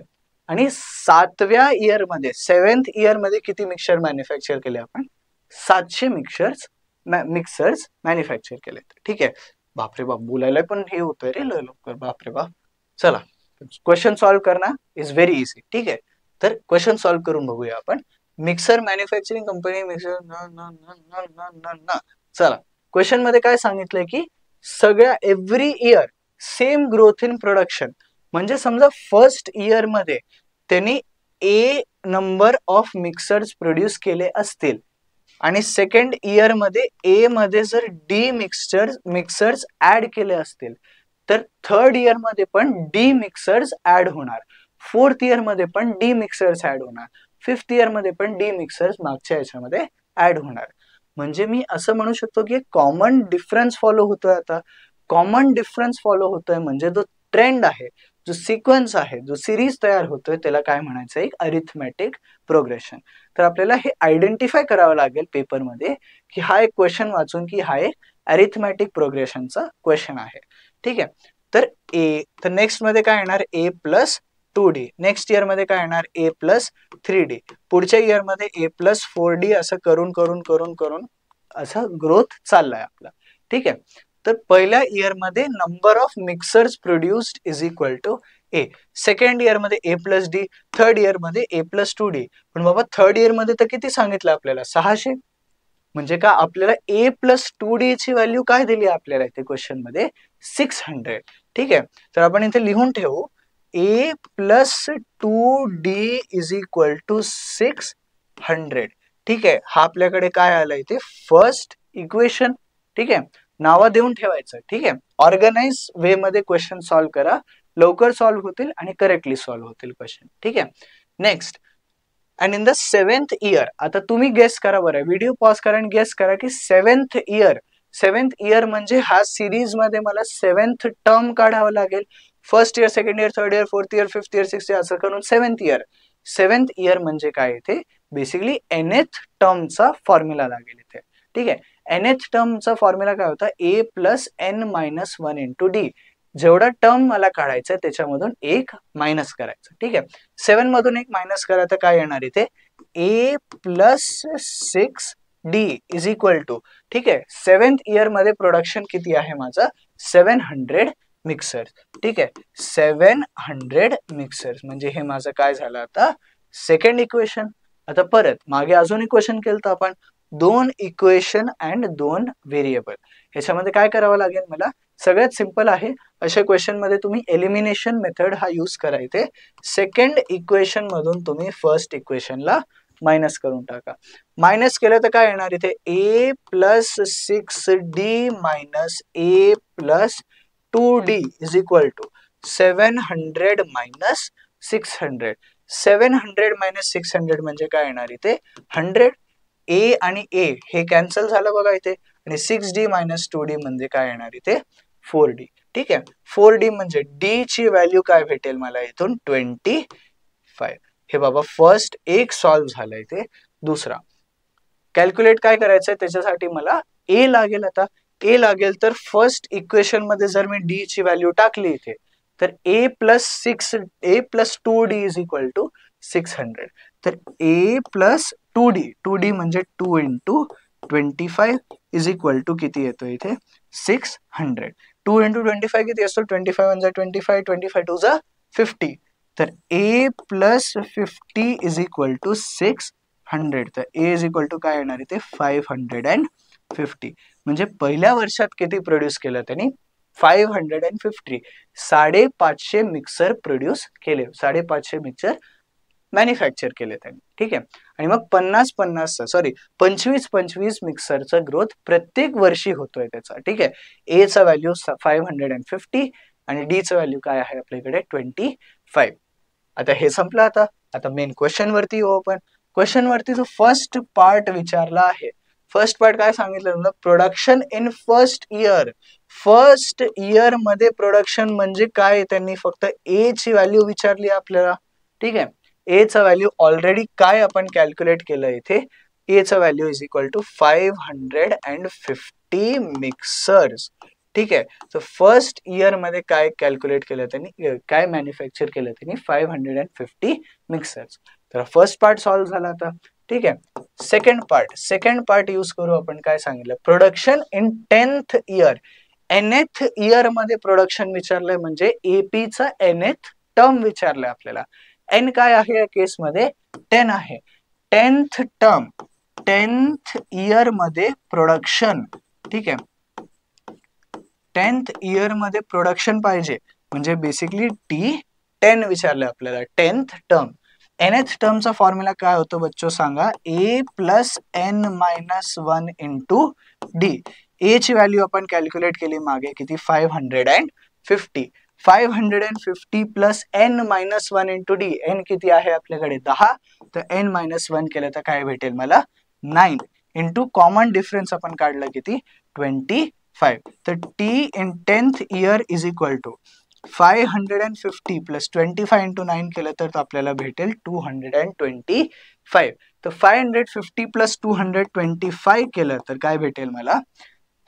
आणि 7व्या इयर मध्ये, 7th इयर मध्ये किती मिक्सर मॅन्युफॅक्चर केले आपण, 700 मिक्सर्स मॅन्युफॅक्चर केले. ठीक आहे, बापरे बाप, बोलायला पण हे होतंय रे लवकर, बापरे बाप. चला क्वेश्चन सॉल्व्ह करणं इज व्हेरी इझी. ठीक आहे, तर क्वेश्चन सॉल्व्ह करून बघूया आपण. मिक्सर मॅन्युफॅक्चरिंग कंपनी मिक्सर चला क्वेश्चन मध्ये काय सांगितलंय की सगळ्या every year same growth in production. म्हणजे समजा फर्स्ट इयर मध्ये त्यांनी ए नंबर ऑफ मिक्सर्स प्रोड्यूस केले असतील आणि सेकंड इयर मध्ये ए मध्ये जर डी मिक्सर्स ऍड केले असतील, तर थर्ड इयर मध्ये पण डी मिक्सर्स ऍड होणार, फोर्थ इयर मध्ये पण डी मिक्सर्स ऍड होणार, फिफ्थ इयर मध्ये पण डी मिक्सर्स मागच्या याच्यामध्ये ऍड होणार. म्हणजे मी असं म्हणू शकतो की कॉमन डिफरन्स फॉलो होतोय. आता कॉमन डिफरन्स फॉलो होतोय म्हणजे जो ट्रेंड आहे, जो सिक्वेन्स आहे, जो सिरीज तयार होतोय, त्याला काय म्हणायचं, एक अरिथमॅटिक प्रोग्रेशन. तर आपल्याला हे आयडेंटिफाय करावं लागेल पेपरमध्ये की हा एक क्वेश्चन वाचून की हा एक अरिथमॅटिक प्रोग्रेशनचा क्वेश्चन आहे. ठीक आहे, तर नेक्स्ट मध्ये काय येणार, ए प्लस 2d. नेक्स्ट इयर मध्ये काय येणार, ए प्लस 3d. पुढच्या इयर मध्ये ए प्लस 4d. असं करून करून करून करून असं ग्रोथ चाललाय आपला. ठीक आहे, तर पहिल्या इयर मध्ये number of mixers produced is equal to A. Second year मध्ये A plus D, third year मध्ये ए प्लस 2d. पण बाबा थर्ड इयर मध्ये तर किती सांगितलं आपल्याला, 600. म्हणजे का आपल्याला ए प्लस 2d ची व्हॅल्यू काय दिली आपल्याला इथे क्वेश्चन मध्ये, 600. ठीक आहे, तर आपण इथे लिहून ठेवू, A plus 2d is equal to 6 100. ठीक आहे, हा आपल्याकडे काय आलं इथे फर्स्ट इक्वेशन. ठीक आहे, नावं देऊन ठेवायचं. ठीक आहे, ऑर्गनाइज वे मध्ये क्वेश्चन सॉल्व्ह करा, लवकर सॉल्व्ह होतील आणि करेक्टली सॉल्व्ह होतील क्वेश्चन. ठीक आहे, next. And in the 7th year, आता तुम्ही गेस करा बरं, व्हिडिओ पॉज करा आणि गेस करा की 7th इयर म्हणजे हा सिरीज मध्ये मला 7th टर्म काढावं लागेल. First year, second year, third year, fourth year, fifth year, sixth year असं करून 7th इयर म्हणजे काय इथे बेसिकली nth टर्मचा फॉर्म्युला लागेल इथे. ठीक आहे, nth टर्मचा फॉर्म्युला काय होता a plus n minus 1 into D. जेवढा टर्म मला काढायचं त्याच्यामधून एक मायनस करायचं. ठीक आहे, 7 मधून एक मायनस करा तर काय येणार इथे a plus 6d is equal to. ठीक आहे, 7th इयर मध्ये प्रोडक्शन किती आहे माझं 700 मिक्सर्स. ठीक आहे, 700 मिक्सर्स म्हणजे हे माझं काय झालं आता सेकंड इक्वेशन. आता परत मागे अजून इक्वेशन केलं तर आपण 2 इक्वेशन अँड 2 व्हेरिएबल. ह्याच्यामध्ये काय करावं लागेल मला, सगळ्यात सिंपल आहे अशा क्वेश्चन मध्ये तुम्ही एलिमिनेशन मेथड हा यूज करायचे. सेकंड इक्वेशन मधून तुम्ही फर्स्ट इक्वेशनला मायनस करून टाका. मायनस केलं तर काय येणार इथे a plus 6d minus a plus 2d is equal to 700 minus 600. 700 minus 600 म्हणजे काय येणार इथे 100. a आणि a हे कॅन्सल झालं बघा इथे, आणि 6d मायनस 2d म्हणजे काय येणार इथे 4d. ठीक आहे, 4d म्हणजे d ची व्हॅल्यू काय भेटेल मला इथून 25. हे बाबा फर्स्ट एक सॉल्व्ह झालं इथे. दुसरा कॅल्क्युलेट काय करायचंय त्याच्यासाठी मला a लागेल. आता a लागेल तर फर्स्ट इक्वेशन मध्ये जर मी d ची व्हॅल्यू टाकली इथे तर a plus 2d is equal to 600. तर a प्लस 2d म्हणजे 2 इंटू 25 इज इक्वल टू किती येतो इथे 600. 2 इंटू 25 किती असतो 25 वन जा 25, 25 टू जा 50. तर a plus 50 is equal to 600. तर a इज इक्वल टू काय येणार इथे 550. म्हणजे पहिल्या वर्षात किती प्रोड्यूस केलं त्यांनी 550. 550 मिक्सर प्रोड्यूस केले, 550 मिक्सर मॅन्युफॅक्चर केले त्यांनी. ठीक आहे, आणि मग 25 मिक्सरचा ग्रोथ प्रत्येक वर्षी होतोय त्याचा. ठीक आहे, ए चा व्हॅल्यू 550 आणि डी चा व्हॅल्यू काय आहे आपल्याकडे 25. आता हे संपलं. आता मेन क्वेश्चन वरती येऊ आपण. क्वेश्चन वरती जो फर्स्ट पार्ट विचारला आहे, फर्स्ट पार्ट काय सांगितलं production in first year. First year मध्ये प्रोडक्शन म्हणजे काय, त्यांनी फक्त ए ची व्हॅल्यू विचारली आपल्याला. ठीक आहे, ए चा व्हॅल्यू ऑलरेडी काय आपण कॅल्क्युलेट केलं इथे, ए चा value is equal to 550 mixers. ठीक आहे, तर फर्स्ट इयर मध्ये काय कॅल्क्युलेट केलं त्यांनी, काय मॅन्युफॅक्चर केलं त्यांनी 550 मिक्सर्स. तर फर्स्ट पार्ट सॉल्व्ह झाला आता. ठीक आहे, सेकंड पार्ट यूज करू आपण. काय सांगितलं production in 10th year. nth year मध्ये प्रोडक्शन विचारलंय म्हणजे एपी चा nth टर्म विचारलंय आपल्याला. n काय आहे या केस मध्ये 10 आहे. 10th टर्म 10th इयर मध्ये प्रोडक्शन. ठीक आहे, 10th इयर मध्ये प्रोडक्शन पाहिजे म्हणजे बेसिकली T10 विचारलंय आपल्याला 10th टर्म. nth टर्मचा फॉर्म्युला काय होतो बच्चो सांगा, a plus n minus 1 into D. A ची व्हॅल्यू आपण कॅल्क्युलेट केली मागे किती 550. 550 plus n minus 1 into D. n किती आहे आपल्याकडे 10, तर n मायनस 1 केलं तर काय भेटेल मला 9 इंटू कॉमन डिफरन्स आपण काढलं किती 25. तर t in 10th year is equal to 550 plus 25 into 9 केलं तर आपल्याला भेटेल 225. तर 550 प्लस 225 केलं तर काय भेटेल मला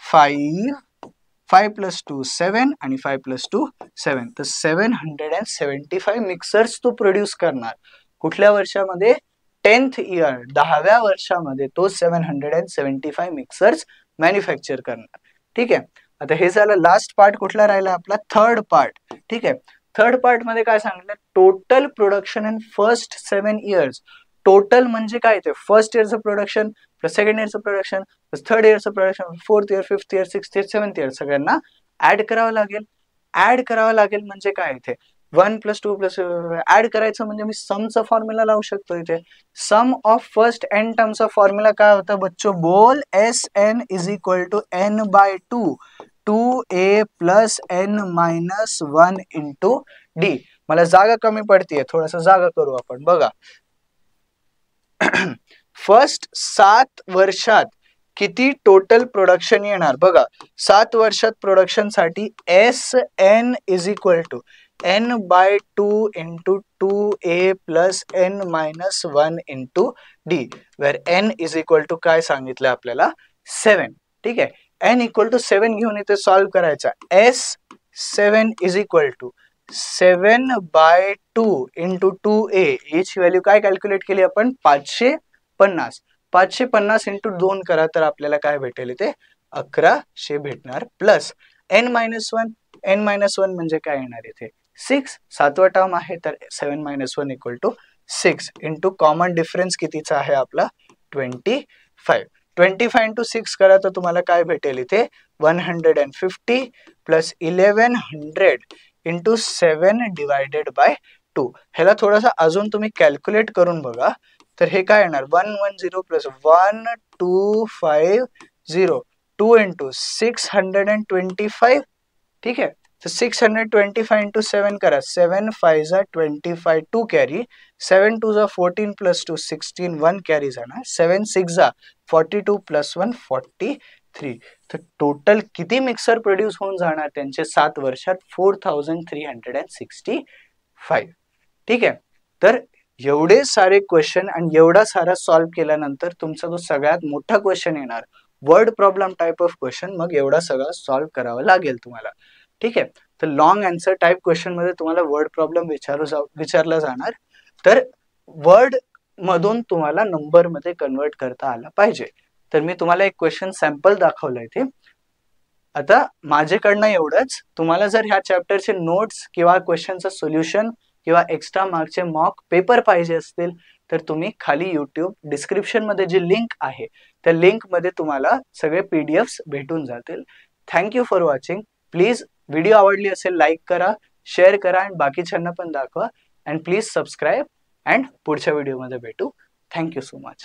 5 प्लस 2 7 आणि 5 प्लस 2 7. तर 775 मिक्सर्स तो प्रोड्यूस करणार. कुठल्या वर्षामध्ये 10th इयर 10व्या वर्षामध्ये तो 775 मिक्सर्स मॅन्युफॅक्चर करणार. ठीक आहे, आता हे झालं लास्ट पार्ट. कुठला राहिला आपला थर्ड पार्ट. ठीक आहे, थर्ड पार्ट मध्ये काय सांगितलं total production in first 7 years. Total म्हणजे काय ते फर्स्ट इयरचं प्रोडक्शन प्लस सेकंड इयरचं प्रोडक्शन प्लस थर्ड इयरचं production, fourth year, fifth year, sixth year, seventh year सगळ्यांना ऍड करावं लागेल. ऍड करावं लागेल म्हणजे काय इथे 1 + 2 + ऍड करायचं म्हणजे मी समचा फॉर्म्युला लावू शकतो इथे. सम ऑफ फर्स्ट n टर्मचा फॉर्म्युला काय होता बच्चो? बोल Sn = n/2 2a + n-1 × d. मला जागा कमी पडतीये, थोडस जागा करू आपण. बघा फर्स्ट 7 वर्षात किती टोटल प्रोडक्शन येणार? बघा 7 वर्षात प्रोडक्शन साठी Sn = n/2 × 2a + n-1 × d, वेर n = काय सांगितलं आपल्याला? 7. ठीक आहे, n = 7 घेऊन इथे सॉल्व्ह करायचा. S7 = 7/2 × 2a, याची व्हॅल्यू काय कॅल्क्युलेट केली आपण? 550. 550 × 2 करा तर आपल्याला काय भेटेल इथे? 1100 भेटणार. Plus n-1. n-1 म्हणजे काय येणार इथे? 6. 7वा टर्म आहे तर 7 - 1 = 6 × कॉमन डिफरन्स कितीचा आहे आपला? 25. 25 × 6 करा तर तुम्हाला काय भेटेल इथे? 150 + 1100 × 7/2. ह्याला थोडासा अजून तुम्ही कॅल्क्युलेट करून बघा तर हे काय येणार? 110 + 1250 2 × 625. ठीक आहे, तर 625 × 7 करा. 7 × 5 = 25, 2 कॅरी. 7 × 2 = 14 + 2 16, 1 कॅरी जाणार. 7 × 6 = 42 + 1 43. तर टोटल किती मिक्सर प्रोड्यूस होऊन जाणार त्यांचे 7 वर्षात? 4365. ठीक आहे, तर एवढे सारे क्वेश्चन आणि एवढा सारा सॉल्व्ह केल्यानंतर तुमचा जो सगळ्यात मोठा क्वेश्चन येणार, word problem type of question, मग एवढा सगळा सॉल्व्ह करावं लागेल तुम्हाला. ठीक आहे, तर लॉंग आन्सर टाइप क्वेश्चन मध्ये तुम्हाला वर्ड प्रॉब्लेम विचारला जाणार, तर वर्ड मधून तुम्हाला नंबर मध्ये कन्वर्ट करता आला पाहिजे. तर मी तुम्हाला एक क्वेश्चन सॅम्पल दाखवलं इथे. आता माझ्याकडनं एवढंच. तुम्हाला जर ह्या चॅप्टरचे नोट्स किंवा क्वेश्चनचं सोल्युशन किंवा एक्स्ट्रा मार्कचे मॉक पेपर पाहिजे असतील तर तुम्ही खाली YouTube डिस्क्रिप्शन मध्ये जी लिंक आहे त्या लिंक मध्ये तुम्हाला सगळे PDFs भेटून जातील. Thank you for watching. Please video आवडली असेल लाईक करा, शेअर करा आणि बाकीच्यांना पण दाखवा. And please subscribe. अँड पुढच्या व्हिडिओमध्ये भेटू. Thank you so much.